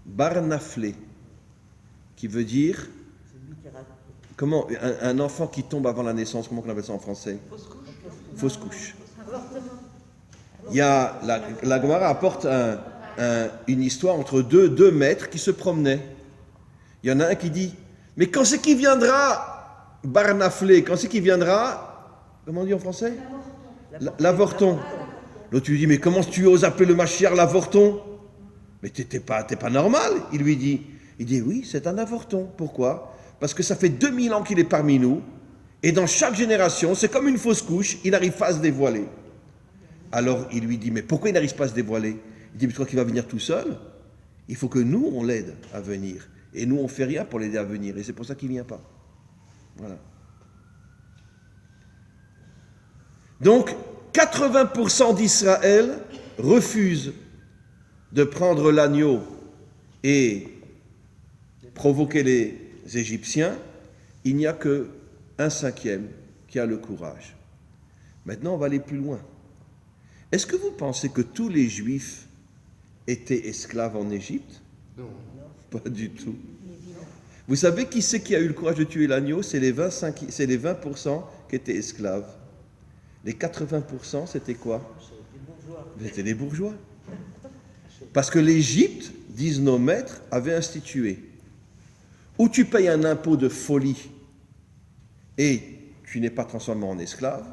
Bar Naflé, qui veut dire, comment, un enfant qui tombe avant la naissance, comment on appelle ça en français? Fausse couche. Il y a, la Gemara apporte une histoire entre deux maîtres qui se promenaient. Il y en a un qui dit, mais quand c'est qui viendra, Bar Naflé, quand c'est qui viendra, comment on dit en français? L'avorton. L'autre lui dit, mais comment tu oses appeler le Mashiach l'avorton? Mais t'es pas normal, il lui dit. Il dit, oui, c'est un avorton. Pourquoi? Parce que ça fait 2000 ans qu'il est parmi nous, et dans chaque génération, c'est comme une fausse couche, il n'arrive pas à se dévoiler. Alors il lui dit, mais pourquoi il n'arrive pas à se dévoiler? Il dit, mais tu crois qu'il va venir tout seul? Il faut que nous, on l'aide à venir. Et nous, on ne fait rien pour l'aider à venir, et c'est pour ça qu'il ne vient pas. Voilà. Donc, 80% d'Israël refuse de prendre l'agneau et provoquer les Égyptiens, il n'y a que 1/5 qui a le courage. Maintenant, on va aller plus loin. Est-ce que vous pensez que tous les Juifs étaient esclaves en Égypte? Non. Pas du tout. Vous savez qui c'est qui a eu le courage de tuer l'agneau? C'est les 20% qui étaient esclaves. Les 80%, c'était quoi? C'était des bourgeois. Parce que l'Égypte, disent nos maîtres, avait institué. Ou tu payes un impôt de folie et tu n'es pas transformé en esclave,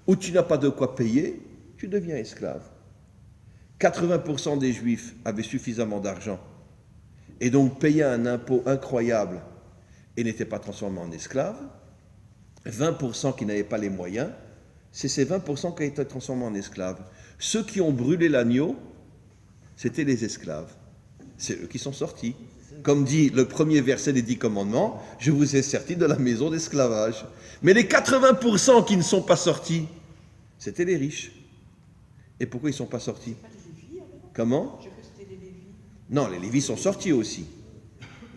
ou tu n'as pas de quoi payer, tu deviens esclave. 80% des Juifs avaient suffisamment d'argent et donc payaient un impôt incroyable et n'étaient pas transformés en esclaves. 20% qui n'avaient pas les moyens, c'est ces 20% qui ont été transformés en esclaves. Ceux qui ont brûlé l'agneau, c'était les esclaves. C'est eux qui sont sortis. Comme dit le premier verset des 10 commandements, je vous ai sortis de la maison d'esclavage. Mais les 80% qui ne sont pas sortis, c'était les riches. Et pourquoi ils ne sont pas sortis? Comment? Je crois que c'était les Lévis. Non, les Lévis sont sortis aussi.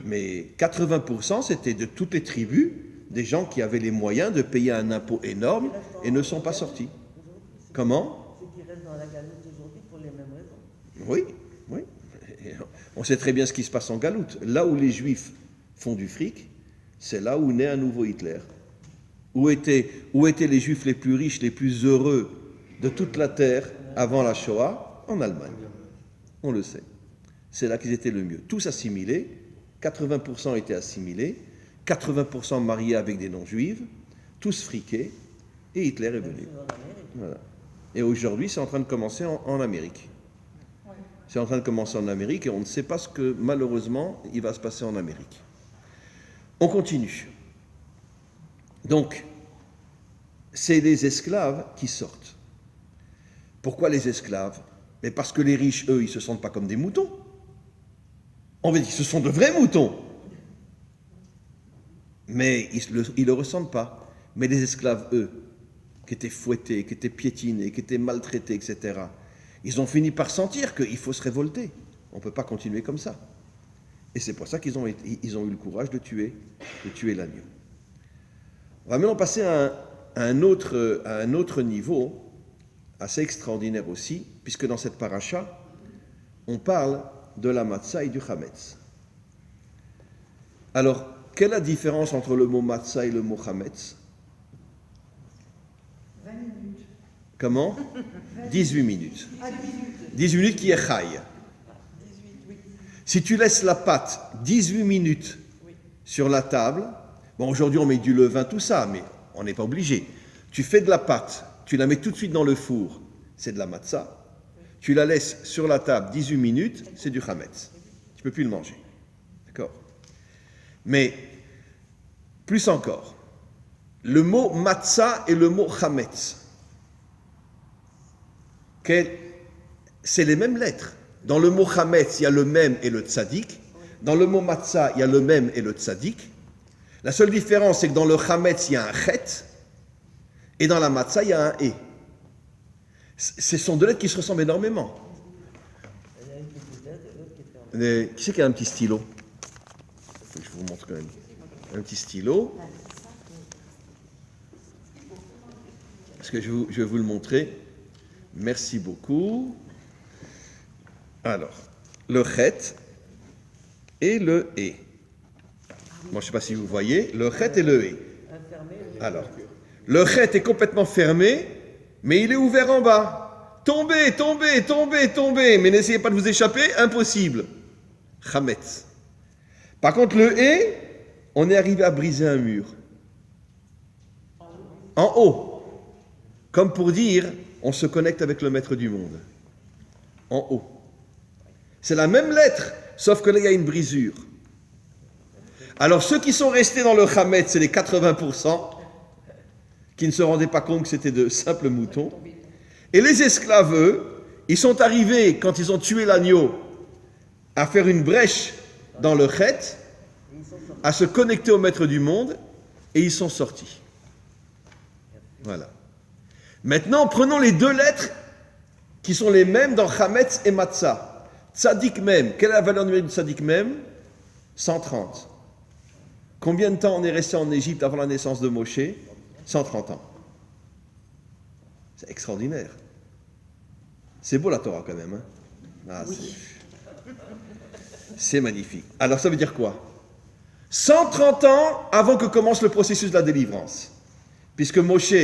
Mais 80%, c'était de toutes les tribus, des gens qui avaient les moyens de payer un impôt énorme et ne sont pas sortis. Comment? Ceux qui restent dans la galoute aujourd'hui pour les mêmes raisons. Oui, oui. On sait très bien ce qui se passe en Galoute. Là où les Juifs font du fric, c'est là où naît un nouveau Hitler. Où étaient les Juifs les plus riches, les plus heureux de toute la terre avant la Shoah? En Allemagne. On le sait. C'est là qu'ils étaient le mieux. Tous assimilés, 80% étaient assimilés, 80% mariés avec des non-juifs, tous friqués, et Hitler est venu. Voilà. Et aujourd'hui, c'est en train de commencer en Amérique. C'est en train de commencer en Amérique et on ne sait pas ce que, malheureusement, il va se passer en Amérique. On continue. Donc, c'est les esclaves qui sortent. Pourquoi les esclaves? Mais parce que les riches, eux, ils ne se sentent pas comme des moutons. On va dire, ce sont de vrais moutons. Mais ils ne le ressentent pas. Mais les esclaves, eux, qui étaient fouettés, qui étaient piétinés, qui étaient maltraités, etc., ils ont fini par sentir qu'il faut se révolter. On ne peut pas continuer comme ça. Et c'est pour ça qu'ils ont eu le courage de tuer l'agneau. On va maintenant passer à un autre niveau, assez extraordinaire aussi, puisque dans cette paracha, on parle de la matzah et du chametz. Alors, quelle est la différence entre le mot matzah et le mot chametz? 20 minutes. Comment? 18 minutes. Ah, 18 minutes qui est chaï. Si tu laisses la pâte 18 minutes sur la table, bon, aujourd'hui on met du levain, tout ça, mais on n'est pas obligé. Tu fais de la pâte, tu la mets tout de suite dans le four, c'est de la matzah. Tu la laisses sur la table 18 minutes, c'est du chametz. Tu ne peux plus le manger. D'accord? Mais, plus encore, le mot matzah et le mot chametz, c'est les mêmes lettres. Dans le mot chametz, il y a le même et le tzadik. Dans le mot matzah, il y a le même et le tzadik. La seule différence, c'est que dans le chametz, il y a un chet, et dans la matzah, il y a un et. Ce sont deux lettres qui se ressemblent énormément. Il y a une petite lettre et l'autre qui est fermée. Qui c'est qui a un petit stylo? Je vous montre quand même. Un petit stylo. Parce que je vais vous le montrer. Merci beaucoup. Alors, le chet et le et. Moi, je ne sais pas si vous voyez, le chet et le et. Alors, le chet est complètement fermé, mais il est ouvert en bas. Tombez, tombez, tombez, tombez, mais n'essayez pas de vous échapper, impossible. Chametz. Par contre, le et, on est arrivé à briser un mur. En haut. Comme pour dire, on se connecte avec le maître du monde. En haut. C'est la même lettre, sauf que là, il y a une brisure. Alors, ceux qui sont restés dans le chametz, c'est les 80%, qui ne se rendaient pas compte que c'était de simples moutons. Et les esclaves, eux, ils sont arrivés, quand ils ont tué l'agneau, à faire une brèche dans le chet, à se connecter au maître du monde, et ils sont sortis. Voilà. Maintenant, prenons les deux lettres qui sont les mêmes dans Chametz et Matzah. Tzadik même, quelle est la valeur numérique du Tzadik même? 130. Combien de temps on est resté en Égypte avant la naissance de Moshe? 130 ans. C'est extraordinaire. C'est beau la Torah quand même. Hein? Ah, c'est magnifique. Alors ça veut dire quoi? 130 ans avant que commence le processus de la délivrance. Puisque Moshe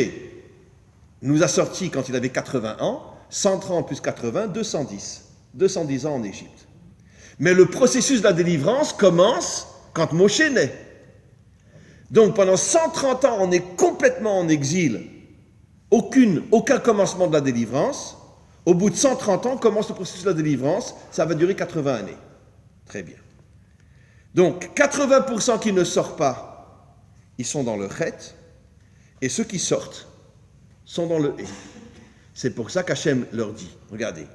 nous a sortis quand il avait 80 ans, 130 plus 80, 210. 210 ans en Égypte. Mais le processus de la délivrance commence quand Moshe naît. Donc pendant 130 ans, on est complètement en exil. Aucun commencement de la délivrance. Au bout de 130 ans, commence le processus de la délivrance. Ça va durer 80 années. Très bien. Donc 80% qui ne sortent pas, ils sont dans le chet. Et ceux qui sortent sont dans le hé. C'est pour ça qu'Hachem leur dit, regardez,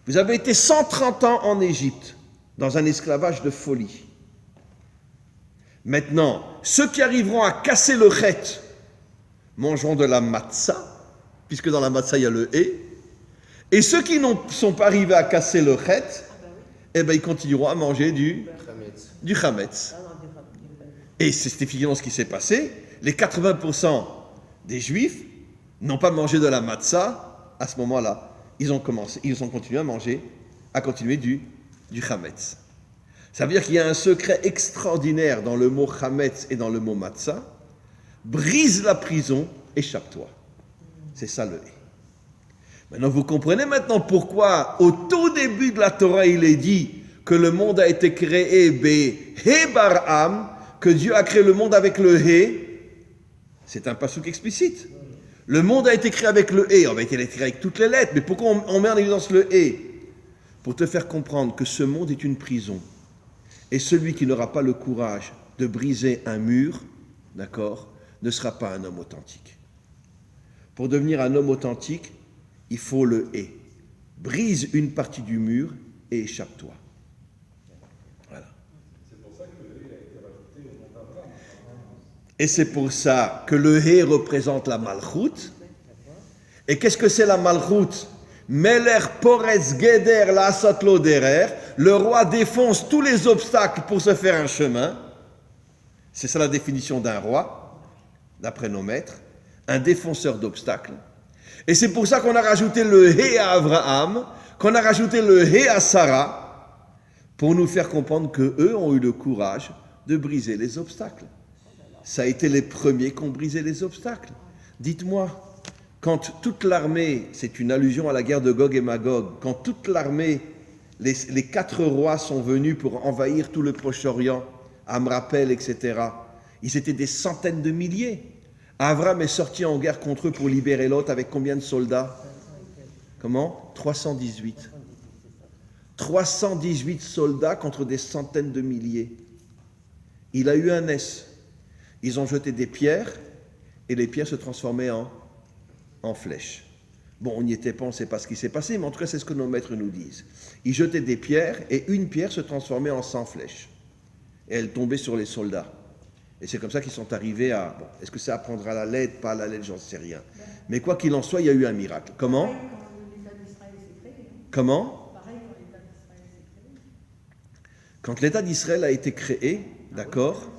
vous avez été 130 ans en Égypte, dans un esclavage de folie. Maintenant, ceux qui arriveront à casser le chet mangeront de la matzah, puisque dans la matzah il y a le hé. Et ceux qui ne sont pas arrivés à casser le chet, eh ben, ils continueront à manger du chametz. Et c'est effectivement ce qui s'est passé. Les 80% des Juifs n'ont pas mangé de la matzah à ce moment-là. Ils ont continué à continuer du chametz. Ça veut dire qu'il y a un secret extraordinaire dans le mot chametz et dans le mot matzah. Brise la prison, échappe-toi. C'est ça le hé. Maintenant, vous comprenez maintenant pourquoi, au tout début de la Torah, il est dit que le monde a été créé He Bar'am, que Dieu a créé le monde avec le hé. C'est un passouk explicite. Le monde a été créé avec le hé. On a été créé avec toutes les lettres. Mais pourquoi on met en évidence le hé? Pour te faire comprendre que ce monde est une prison. Et celui qui n'aura pas le courage de briser un mur, d'accord, ne sera pas un homme authentique. Pour devenir un homme authentique, il faut le hé. Brise une partie du mur et échappe-toi. Voilà. C'est pour ça que le hé a été rajouté au mont Abraham. Et c'est pour ça que le hé représente la malchoute. Et qu'est-ce que c'est la malchoute? Meler Porez Geder la Asatlo Derer. Le roi défonce tous les obstacles pour se faire un chemin. C'est ça la définition d'un roi, d'après nos maîtres. Un défonceur d'obstacles. Et c'est pour ça qu'on a rajouté le hé à Abraham, qu'on a rajouté le hé à Sarah, pour nous faire comprendre qu'eux ont eu le courage de briser les obstacles. Ça a été les premiers qui ont brisé les obstacles. Dites-moi, quand toute l'armée, c'est une allusion à la guerre de Gog et Magog, quand toute l'armée, les 4 rois sont venus pour envahir tout le Proche-Orient, Amrapel, etc., ils étaient des centaines de milliers. Avram est sorti en guerre contre eux pour libérer Lot avec combien de soldats? Comment? 318. 318 soldats contre des centaines de milliers. Il a eu un S. Ils ont jeté des pierres et les pierres se transformaient en flèches. Bon, on n'y était pas, on ne sait pas ce qui s'est passé, mais en tout cas, c'est ce que nos maîtres nous disent. Ils jetaient des pierres et une pierre se transformait en 100 flèches. Et elle tombait sur les soldats. Et c'est comme ça qu'ils sont arrivés à... Bon, est-ce que ça apprendra la lettre, pas la lettre, j'en sais rien. Mais quoi qu'il en soit, il y a eu un miracle. Comment? Pareil quand l'État d'Israël s'est créé. Comment? Pareil quand l'État d'Israël s'est créé. Quand l'État d'Israël a été créé, d'accord,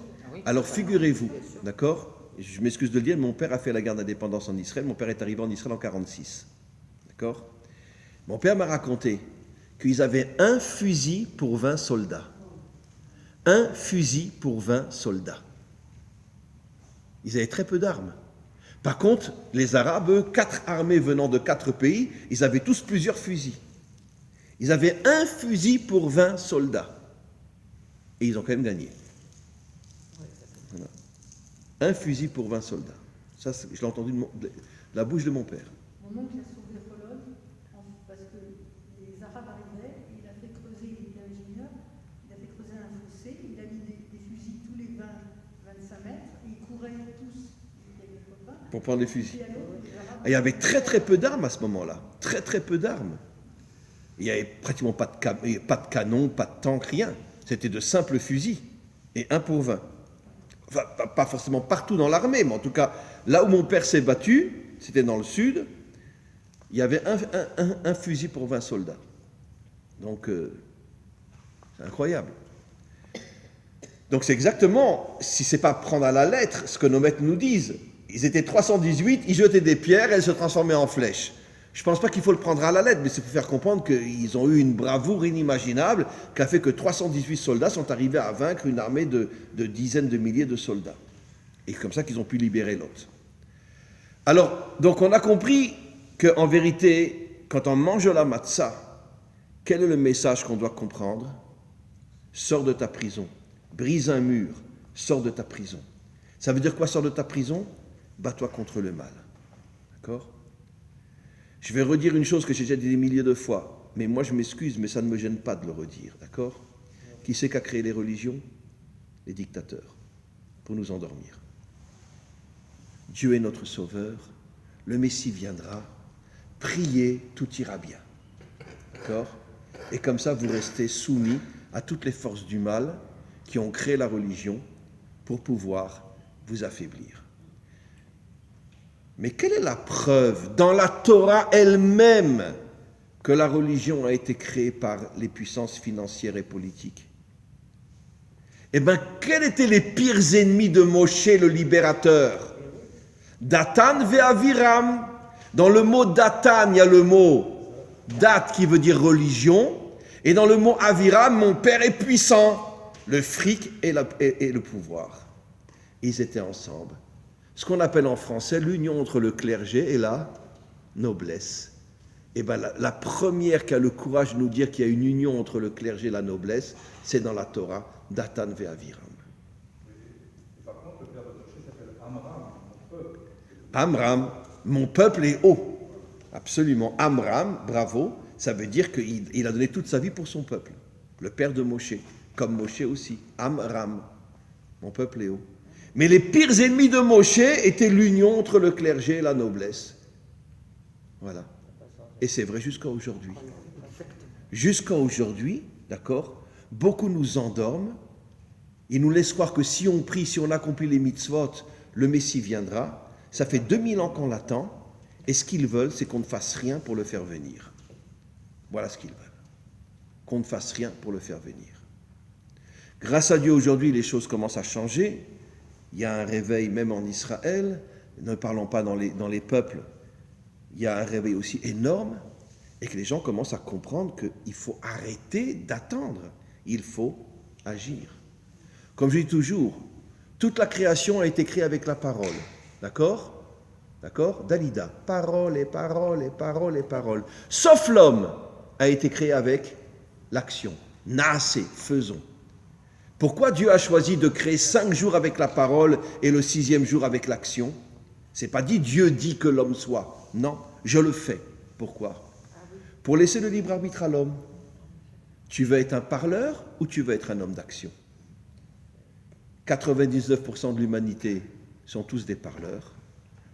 alors figurez-vous, d'accord, je m'excuse de le dire, mon père a fait la guerre d'indépendance en Israël, mon père est arrivé en Israël en 1946, d'accord. Mon père m'a raconté qu'ils avaient un fusil pour 20 soldats. Un fusil pour 20 soldats. Ils avaient très peu d'armes. Par contre, les Arabes, eux, 4 armées venant de 4 pays, ils avaient tous plusieurs fusils. Ils avaient un fusil pour 20 soldats. Et ils ont quand même gagné. Voilà. Un fusil pour 20 soldats. Ça, je l'ai entendu de la bouche de mon père. Mon oncle a sauvé la Pologne parce que les Arabes arrivaient, et il a fait creuser, il était ingénieur, il a fait creuser un fossé, il a mis des fusils tous les 20-25 mètres, et ils couraient tous, il y avait des copains. Pour prendre les fusils. Et alors, les Arabes- Et il y avait très très peu d'armes à ce moment-là. Très très peu d'armes. Il n'y avait pratiquement pas de canon, pas de tank, rien. C'était de simples fusils. Et 1 pour 20. Enfin, pas forcément partout dans l'armée, mais en tout cas, là où mon père s'est battu, c'était dans le sud. il y avait un fusil pour 20 soldats. Donc, c'est incroyable. Donc c'est exactement, si c'est pas prendre à la lettre, ce que nos maîtres nous disent. Ils étaient 318, ils jetaient des pierres, elles se transformaient en flèches. Je ne pense pas qu'il faut le prendre à la lettre, mais c'est pour faire comprendre qu'ils ont eu une bravoure inimaginable qui a fait que 318 soldats sont arrivés à vaincre une armée de dizaines de milliers de soldats. Et comme ça qu'ils ont pu libérer Lot. Alors, donc on a compris qu'en vérité, quand on mange la matzah, quel est le message qu'on doit comprendre? Sors de ta prison, brise un mur, sors de ta prison. Ça veut dire quoi, sors de ta prison? Bats-toi contre le mal. D'accord? Je vais redire une chose que j'ai déjà dit des milliers de fois, mais moi je m'excuse, mais ça ne me gêne pas de le redire. D'accord? Qui c'est qui a créé les religions? Les dictateurs, pour nous endormir. Dieu est notre sauveur, le Messie viendra, priez, tout ira bien. D'accord? Et comme ça, vous restez soumis à toutes les forces du mal qui ont créé la religion pour pouvoir vous affaiblir. Mais quelle est la preuve dans la Torah elle-même que la religion a été créée par les puissances financières et politiques? Eh bien, quels étaient les pires ennemis de Moshe, le libérateur? Datan ve Aviram. Dans le mot Datan, il y a le mot Dat qui veut dire religion, et dans le mot Aviram, mon père est puissant, le fric et le pouvoir. Ils étaient ensemble. Ce qu'on appelle en français l'union entre le clergé et la noblesse. Et bien la première qui a le courage de nous dire qu'il y a une union entre le clergé et la noblesse, c'est dans la Torah, Datan ve Aviram. Par contre, le père de Moshe s'appelle Amram, mon peuple. Amram, mon peuple est haut. Absolument. Amram, bravo, ça veut dire qu'il a donné toute sa vie pour son peuple. Le père de Moshe, comme Moshe aussi. Amram, mon peuple est haut. Mais les pires ennemis de Moshe étaient l'union entre le clergé et la noblesse. Voilà. Et c'est vrai jusqu'à aujourd'hui. Jusqu'à aujourd'hui, d'accord, beaucoup nous endorment. Ils nous laissent croire que si on prie, si on accomplit les mitzvot, le Messie viendra. Ça fait 2000 ans qu'on l'attend. Et ce qu'ils veulent, c'est qu'on ne fasse rien pour le faire venir. Voilà ce qu'ils veulent. Qu'on ne fasse rien pour le faire venir. Grâce à Dieu, aujourd'hui, les choses commencent à changer. Il y a un réveil même en Israël. Ne parlons pas dans les peuples. Il y a un réveil aussi énorme. Et que les gens commencent à comprendre qu'il faut arrêter d'attendre. Il faut agir. Comme je dis toujours, toute la création a été créée avec la parole. D'accord ? D'accord? Dalida. Parole et parole et parole et parole. Sauf l'homme a été créé avec l'action. Naasé, faisons. Pourquoi Dieu a choisi de créer 5 jours avec la parole et le 6e jour avec l'action? C'est pas dit Dieu dit que l'homme soit. Non, je le fais. Pourquoi? Pour laisser le libre arbitre à l'homme. Tu veux être un parleur ou tu veux être un homme d'action? 99% de l'humanité sont tous des parleurs.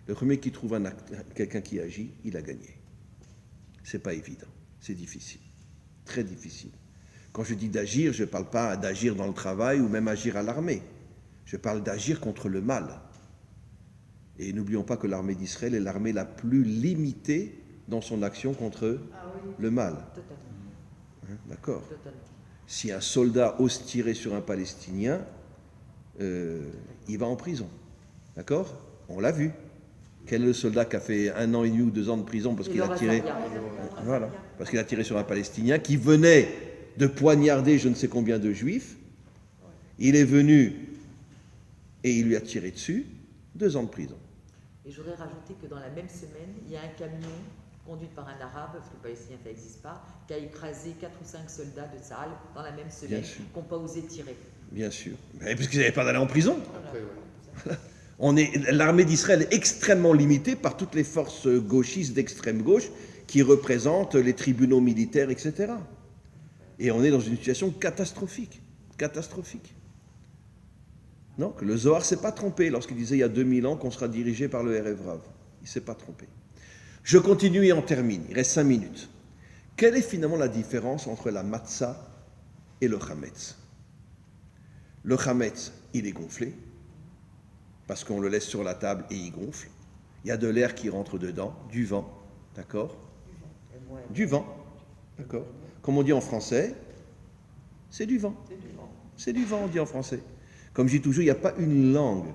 Le premier qui trouve quelqu'un qui agit, il a gagné. C'est pas évident, c'est difficile, très difficile. Quand je dis d'agir, je ne parle pas d'agir dans le travail ou même agir à l'armée. Je parle d'agir contre le mal. Et n'oublions pas que l'armée d'Israël est l'armée la plus limitée dans son action contre le mal. Hein, d'accord. Si un soldat ose tirer sur un Palestinien, il va en prison. D'accord? On l'a vu. Quel est le soldat qui a fait 1 an et demi ou 2 ans de prison parce qu'il a tiré, voilà, parce qu'il a tiré sur un Palestinien qui venait de poignarder je ne sais combien de Juifs. Il est venu et il lui a tiré dessus, 2 ans de prison. Et je voudrais rajouter que dans la même semaine, il y a un camion conduit par un arabe, parce que le palestinien ça n'existe pas, qui a écrasé 4 ou 5 soldats de Tsahal dans la même semaine, qui n'ont pas osé tirer. Bien sûr, mais parce qu'ils n'avaient pas d'aller en prison. Après, ouais. L'armée d'Israël est extrêmement limitée par toutes les forces gauchistes d'extrême gauche qui représentent les tribunaux militaires, etc. Et on est dans une situation catastrophique. Catastrophique. Non, que le Zohar ne s'est pas trompé lorsqu'il disait il y a 2000 ans qu'on sera dirigé par le Erev Rav. Il ne s'est pas trompé. Je continue et on termine. Il reste 5 minutes. Quelle est finalement la différence entre la matzah et le chametz? Le chametz, il est gonflé, parce qu'on le laisse sur la table et il gonfle. Il y a de l'air qui rentre dedans, du vent, d'accord? Du vent. D'accord. Comme on dit en français, c'est du vent. C'est du vent, on dit en français. Comme je dis toujours, il n'y a pas une langue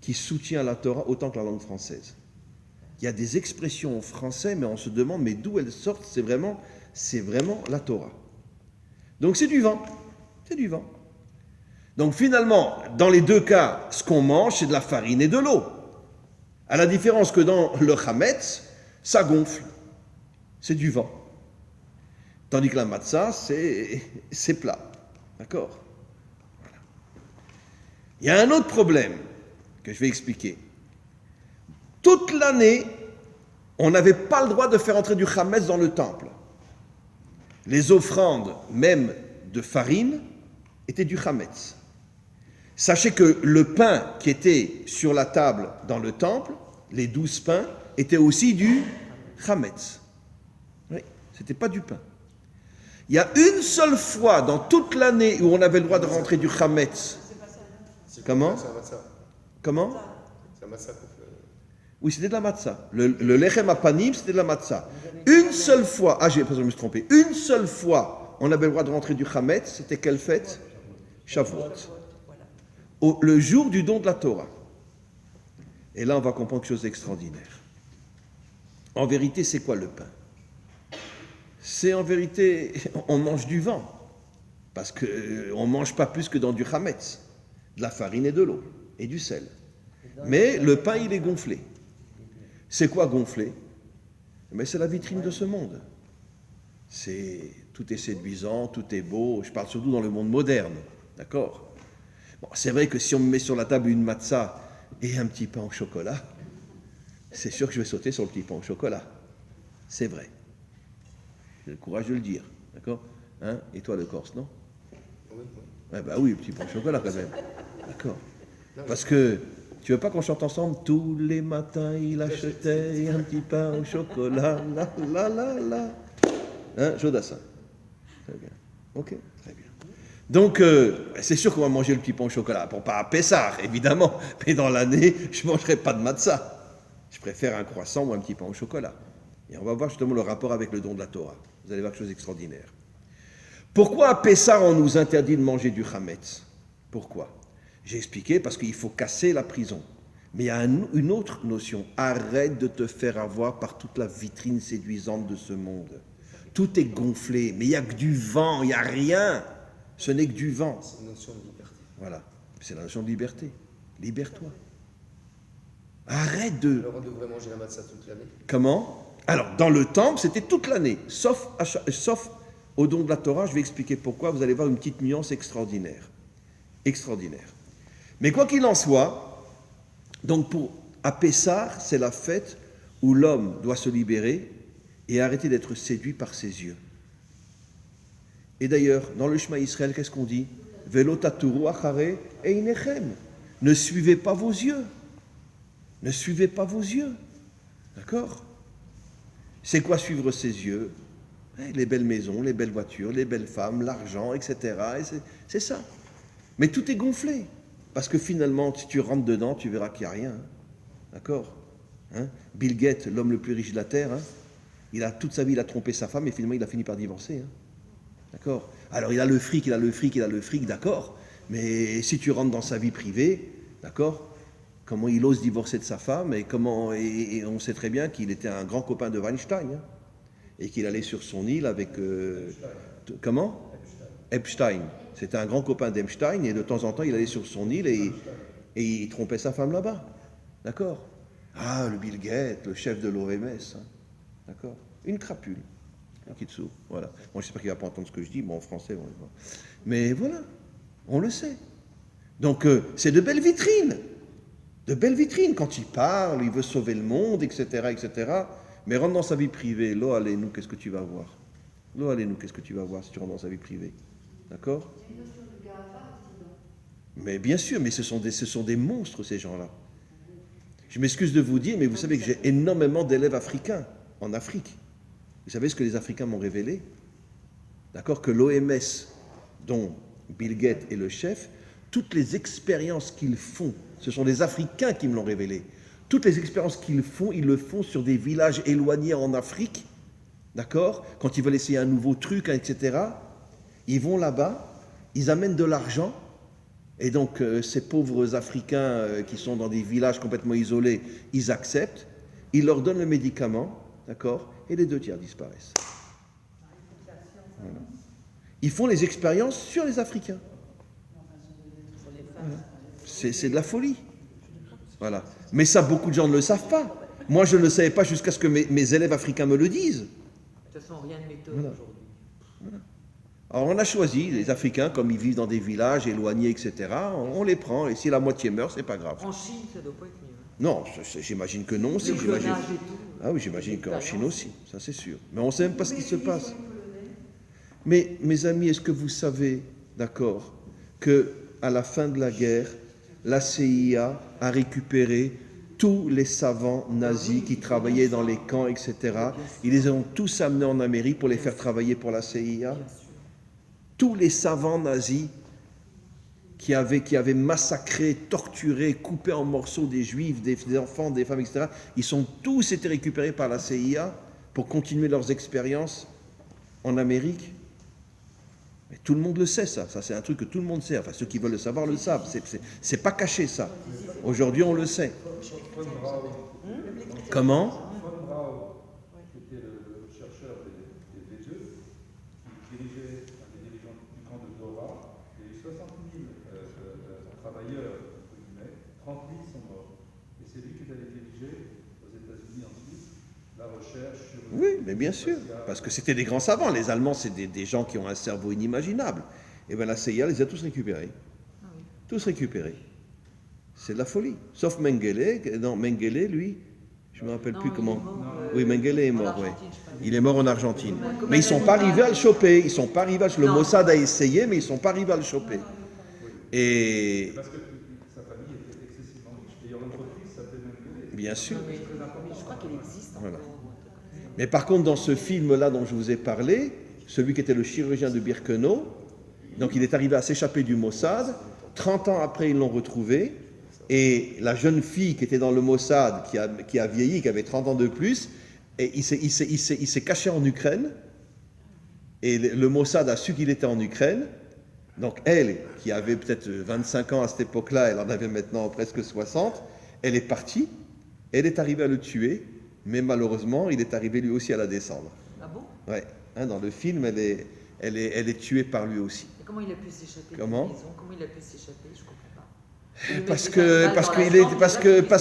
qui soutient la Torah autant que la langue française. Il y a des expressions en français, mais on se demande, mais d'où elles sortent, c'est vraiment la Torah. Donc c'est du vent. C'est du vent. Donc finalement, dans les deux cas, ce qu'on mange, c'est de la farine et de l'eau. À la différence que dans le chametz, ça gonfle. C'est du vent. Tandis que la matzah, c'est plat. D'accord ? Voilà. Il y a un autre problème que je vais expliquer. Toute l'année, on n'avait pas le droit de faire entrer du chametz dans le temple. Les offrandes, même de farine, étaient du chametz. Sachez que le pain qui était sur la table dans le temple, les 12 pains, étaient aussi du chametz. Oui, ce n'était pas du pain. Il y a une seule fois dans toute l'année où on avait le droit de rentrer du chametz. Comment ? Comment ? C'est un matzah. Oui, c'était de la matzah. Le lechem apanim, c'était de la matzah. Une seule fois, je me suis trompé, une seule fois, on avait le droit de rentrer du chametz, c'était quelle fête ? Shavuot. Le jour du don de la Torah. Et là, on va comprendre quelque chose d'extraordinaire. En vérité, c'est quoi le pain ? C'est en vérité, on mange du vent. Parce qu'on ne mange pas plus que dans du chametz. De la farine et de l'eau. Et du sel. Mais le pain, il est gonflé. C'est quoi gonflé ? Mais c'est la vitrine de ce monde. Tout est séduisant, tout est beau. Je parle surtout dans le monde moderne. D'accord ? Bon, c'est vrai que si on me met sur la table une matzah et un petit pain au chocolat, c'est sûr que je vais sauter sur le petit pain au chocolat. C'est vrai. J'ai le courage de le dire. D'accord ? Hein ? Et toi, le Corse, non ? Oui. Ouais, bah oui, le petit pain au chocolat quand même. D'accord ? Parce que tu veux pas qu'on chante ensemble ? Tous les matins, il achetait un petit pain au chocolat. La. Hein ? Jodassin. Très bien. Ok, très bien. Donc, c'est sûr qu'on va manger le petit pain au chocolat. Bon, pas à Pessah, évidemment, mais dans l'année, je ne mangerai pas de matzah. Je préfère un croissant ou un petit pain au chocolat. Et on va voir justement le rapport avec le don de la Torah. Vous allez voir quelque chose d'extraordinaire. Pourquoi à Pessah, on nous interdit de manger du chametz ? Pourquoi ? J'ai expliqué, parce qu'il faut casser la prison. Mais il y a une autre notion. Arrête de te faire avoir par toute la vitrine séduisante de ce monde. Tout est gonflé, mais il n'y a que du vent, il n'y a rien. Ce n'est que du vent. C'est une notion de liberté. Voilà, c'est la notion de liberté. Libère-toi. Arrête de... Alors on devrait manger la matzah toute l'année. Comment ? Alors, dans le temple, c'était toute l'année, sauf au don de la Torah. Je vais expliquer pourquoi. Vous allez voir une petite nuance extraordinaire. Extraordinaire. Mais quoi qu'il en soit, donc à Pessah, c'est la fête où l'homme doit se libérer et arrêter d'être séduit par ses yeux. Et d'ailleurs, dans le Shema Israël, qu'est-ce qu'on dit ? Velo taturu achare einechem. Ne suivez pas vos yeux. Ne suivez pas vos yeux. D'accord ? C'est quoi suivre ses yeux ? Les belles maisons, les belles voitures, les belles femmes, l'argent, etc. Et c'est ça. Mais tout est gonflé. Parce que finalement, si tu rentres dedans, tu verras qu'il n'y a rien. D'accord ? Bill Gates, l'homme le plus riche de la Terre, toute sa vie, il a trompé sa femme et finalement, il a fini par divorcer. D'accord ? Alors, il a le fric, d'accord ? Mais si tu rentres dans sa vie privée, d'accord ? Comment il ose divorcer de sa femme et on sait très bien qu'il était un grand copain de Weinstein et qu'il allait sur son île avec... comment ? Epstein. C'était un grand copain d'Epstein et de temps en temps, il allait sur son île et il trompait sa femme là-bas. D'accord ? Ah, le Bill Gates, le chef de l'OMS. D'accord ? Une crapule. Un kitsu. Voilà. Bon, j'espère qu'il ne va pas entendre ce que je dis. Bon, en français, on le voit. Mais voilà, on le sait. Donc, c'est de belles vitrines. De belles vitrines. Quand il parle, il veut sauver le monde, etc., etc. Mais rentre dans sa vie privée. Lo, allez, nous, qu'est-ce que tu vas voir ? Lo, allez, nous, qu'est-ce que tu vas voir si tu rentres dans sa vie privée ? D'accord ? Mais bien sûr, mais ce sont des monstres, ces gens-là. Je m'excuse de vous dire, mais vous savez que j'ai énormément d'élèves africains en Afrique. Vous savez ce que les Africains m'ont révélé ? D'accord ? Que l'OMS, dont Bill Gates est le chef, toutes les expériences qu'ils font, ce sont des Africains qui me l'ont révélé, toutes les expériences qu'ils font, ils le font sur des villages éloignés en Afrique, d'accord? Quand ils veulent essayer un nouveau truc, etc., ils vont là-bas, ils amènent de l'argent, et donc ces pauvres Africains qui sont dans des villages complètement isolés, ils acceptent, ils leur donnent le médicament, d'accord? Et les 2 tiers disparaissent. Voilà. Ils font les expériences sur les Africains. Voilà. C'est de la folie. Voilà. Mais ça, beaucoup de gens ne le savent pas. Moi, je ne le savais pas jusqu'à ce que mes élèves africains me le disent. De toute façon, rien de méthode Voilà. aujourd'hui. Voilà. Alors, on a choisi, les Africains, comme ils vivent dans des villages éloignés, etc., on les prend. Et si la moitié meurt, c'est pas grave. En Chine, ça doit pas être mieux. Non, j'imagine que non aussi. Le J'imagine. clonage et tout. Ah oui, j'imagine qu'en Chine aussi, ça c'est sûr. Mais on ne sait même pas ce qui se passe. Mais mes amis, est-ce que vous savez, d'accord, que à la fin de la guerre, la CIA a récupéré tous les savants nazis qui travaillaient dans les camps, etc. Ils les ont tous amenés en Amérique pour les faire travailler pour la CIA. Tous les savants nazis qui avaient massacré, torturé, coupé en morceaux des juifs, des enfants, des femmes, etc., ils sont tous été récupérés par la CIA pour continuer leurs expériences en Amérique. Mais tout le monde le sait, ça. Ça, c'est un truc que tout le monde sait. Enfin, ceux qui veulent le savoir le savent. C'est pas caché, ça. Aujourd'hui, on le sait. Comment? Von Braun, qui était le chercheur des V2, qui dirigeait un des dirigeants du camp de Dora, il y a eu 60 000 travailleurs, entre guillemets, 30 000 sont morts. Et c'est lui qui est allé diriger aux États-Unis ensuite la recherche sur. Oui, mais bien sûr. Parce que c'était des grands savants. Les Allemands, c'est des gens qui ont un cerveau inimaginable. Et bien la CIA les a tous récupérés. Tous récupérés. C'est de la folie. Sauf Mengele. Non, Mengele, lui, je ne me rappelle plus comment. Oui, Mengele est mort, oui. Il est mort en Argentine. Mais ils ne sont pas arrivés à le choper. Ils sont pas arrivés à... Le Mossad a essayé, mais ils ne sont pas arrivés à le choper. Et... Parce que sa famille était excessivement riche. D'ailleurs, l'entreprise s'appelait Mengele. Bien sûr. Mais je crois qu'elle existe encore. Voilà. Mais par contre, dans ce film-là dont je vous ai parlé, celui qui était le chirurgien de Birkenau, donc il est arrivé à s'échapper du Mossad. 30 ans après, ils l'ont retrouvé. Et la jeune fille qui était dans le Mossad, qui a vieilli, qui avait 30 ans de plus, et il s'est caché en Ukraine. Et le Mossad a su qu'il était en Ukraine. Donc elle, qui avait peut-être 25 ans à cette époque-là, elle en avait maintenant presque 60, elle est partie. Elle est arrivée à le tuer, mais malheureusement, il est arrivé lui aussi à la descendre. Ah bon? Ouais. Hein, dans le film, elle est tuée par lui aussi. Et comment il a pu s'échapper de Comment? la prison? Comment il a pu s'échapper? Je comprends pas. Parce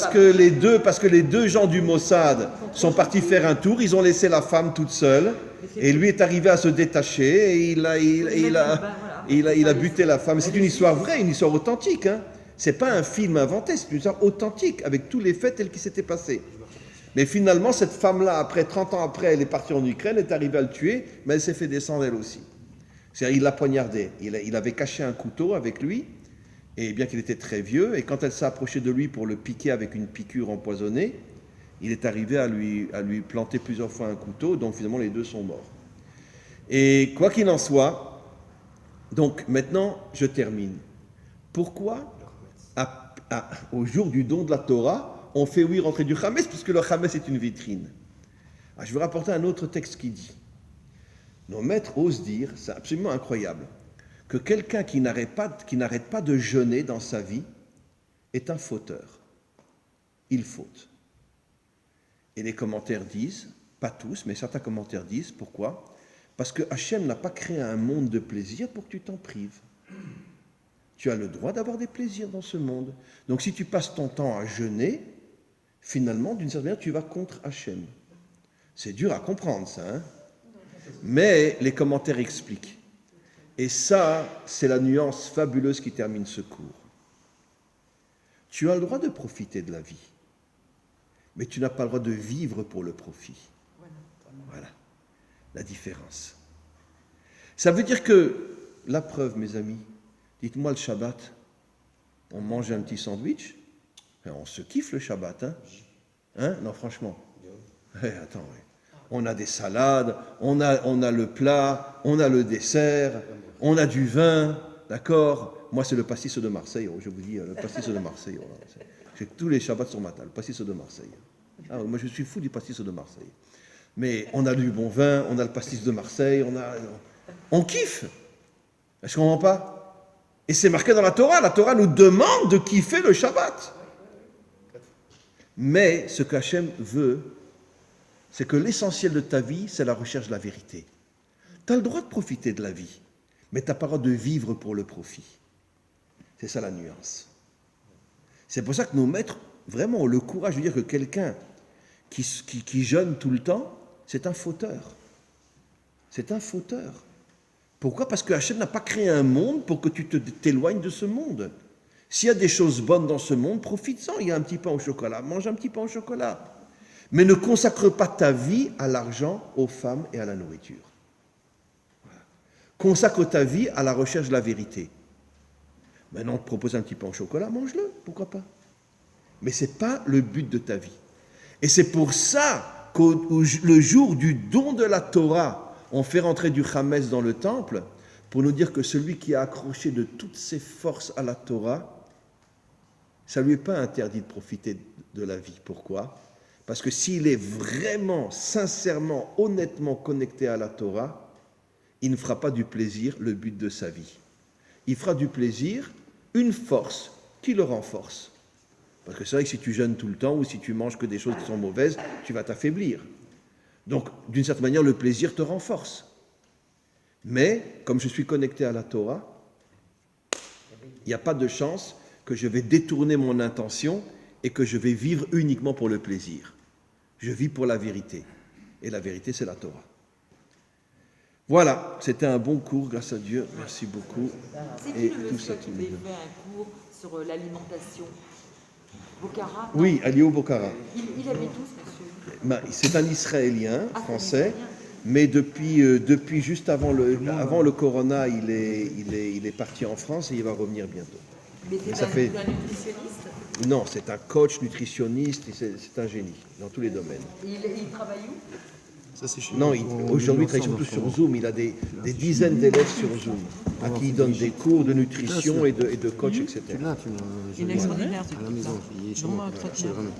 que les deux gens du Mossad sont partis faire un tour, ils ont laissé la femme toute seule, et lui est arrivé à se détacher, et il a buté la femme. C'est une histoire vraie, une histoire authentique. Hein. C'est pas un film inventé, c'est une histoire authentique, avec tous les faits tels qu'ils s'étaient passés. Mais finalement, cette femme-là, après 30 ans après, elle est partie en Ukraine, elle est arrivée à le tuer, mais elle s'est fait descendre elle aussi. C'est-à-dire, il l'a poignardé. Il avait caché un couteau avec lui, et bien qu'il était très vieux, et quand elle s'est approchée de lui pour le piquer avec une piqûre empoisonnée, il est arrivé à lui planter plusieurs fois un couteau, donc finalement les deux sont morts. Et quoi qu'il en soit, donc maintenant je termine. Pourquoi au jour du don de la Torah, on fait oui rentrer du Hametz, puisque le Hametz est une vitrine? Je vais rapporter un autre texte qui dit, nos maîtres osent dire, c'est absolument incroyable, que quelqu'un qui n'arrête pas de jeûner dans sa vie est un fauteur. Il faute. Et les commentaires disent, pas tous, mais certains commentaires disent, pourquoi? Parce que Hachem n'a pas créé un monde de plaisir pour que tu t'en prives. Tu as le droit d'avoir des plaisirs dans ce monde. Donc si tu passes ton temps à jeûner, finalement, d'une certaine manière, tu vas contre Hachem. C'est dur à comprendre, ça, hein? Mais les commentaires expliquent. Et ça, c'est la nuance fabuleuse qui termine ce cours. Tu as le droit de profiter de la vie, mais tu n'as pas le droit de vivre pour le profit. Voilà la différence. Ça veut dire que, la preuve, mes amis, dites-moi le Shabbat, on mange un petit sandwich, on se kiffe le Shabbat, hein? Non, franchement. Attends, ouais. On a des salades, on a le plat, on a le dessert, on a du vin, d'accord? Moi, c'est le pastis de Marseille, je vous dis, le pastis de Marseille. Voilà. J'ai tous les Shabbats sur ma table, le pastis de Marseille. Ah, moi, je suis fou du pastis de Marseille. Mais on a du bon vin, on a le pastis de Marseille, on kiffe. Est-ce qu'on ne comprend pas? Et c'est marqué dans la Torah. La Torah nous demande de kiffer le Shabbat. Mais ce qu'Hachem veut, c'est que l'essentiel de ta vie, c'est la recherche de la vérité. Tu as le droit de profiter de la vie, mais tu n'as pas le droit de vivre pour le profit. C'est ça la nuance. C'est pour ça que nos maîtres, vraiment, ont le courage de dire que quelqu'un qui jeûne tout le temps, c'est un fauteur. C'est un fauteur. Pourquoi? Parce que Hachem n'a pas créé un monde pour que tu t'éloignes de ce monde. S'il y a des choses bonnes dans ce monde, profite-en. Il y a un petit pain au chocolat, mange un petit pain au chocolat. Mais ne consacre pas ta vie à l'argent, aux femmes et à la nourriture. Voilà. Consacre ta vie à la recherche de la vérité. Maintenant, on te propose un petit pain au chocolat, mange-le, pourquoi pas? Mais ce n'est pas le but de ta vie. Et c'est pour ça que le jour du don de la Torah, on fait rentrer du Khamez dans le temple pour nous dire que celui qui a accroché de toutes ses forces à la Torah, ça ne lui est pas interdit de profiter de la vie. Pourquoi? Parce que s'il est vraiment, sincèrement, honnêtement connecté à la Torah, il ne fera pas du plaisir le but de sa vie. Il fera du plaisir une force qui le renforce. Parce que c'est vrai que si tu jeûnes tout le temps ou si tu manges que des choses qui sont mauvaises, tu vas t'affaiblir. Donc, d'une certaine manière, le plaisir te renforce. Mais, comme je suis connecté à la Torah, il n'y a pas de chance que je vais détourner mon intention et que je vais vivre uniquement pour le plaisir. Je vis pour la vérité. Et la vérité, c'est la Torah. Voilà, c'était un bon cours, grâce à Dieu. Merci beaucoup. C'est qui le monsieur qui avait fait un cours sur l'alimentation? Bokhara? Oui, Aliou Bokhara. Il avait tous, monsieur. C'est un Israélien, français, mais depuis juste avant le corona, il est parti en France et il va revenir bientôt. Mais c'est un nutritionniste? Non, c'est un coach nutritionniste, c'est un génie dans tous les domaines. Il travaille où? Ça, c'est chez Non, aujourd'hui, il travaille surtout sur Zoom. Il a des dizaines d'élèves sur Zoom, à qui il donne des cours de nutrition et de coach, etc. Tu l'as, Il est extraordinaire, à la maison, il est chez moi, je le ramène.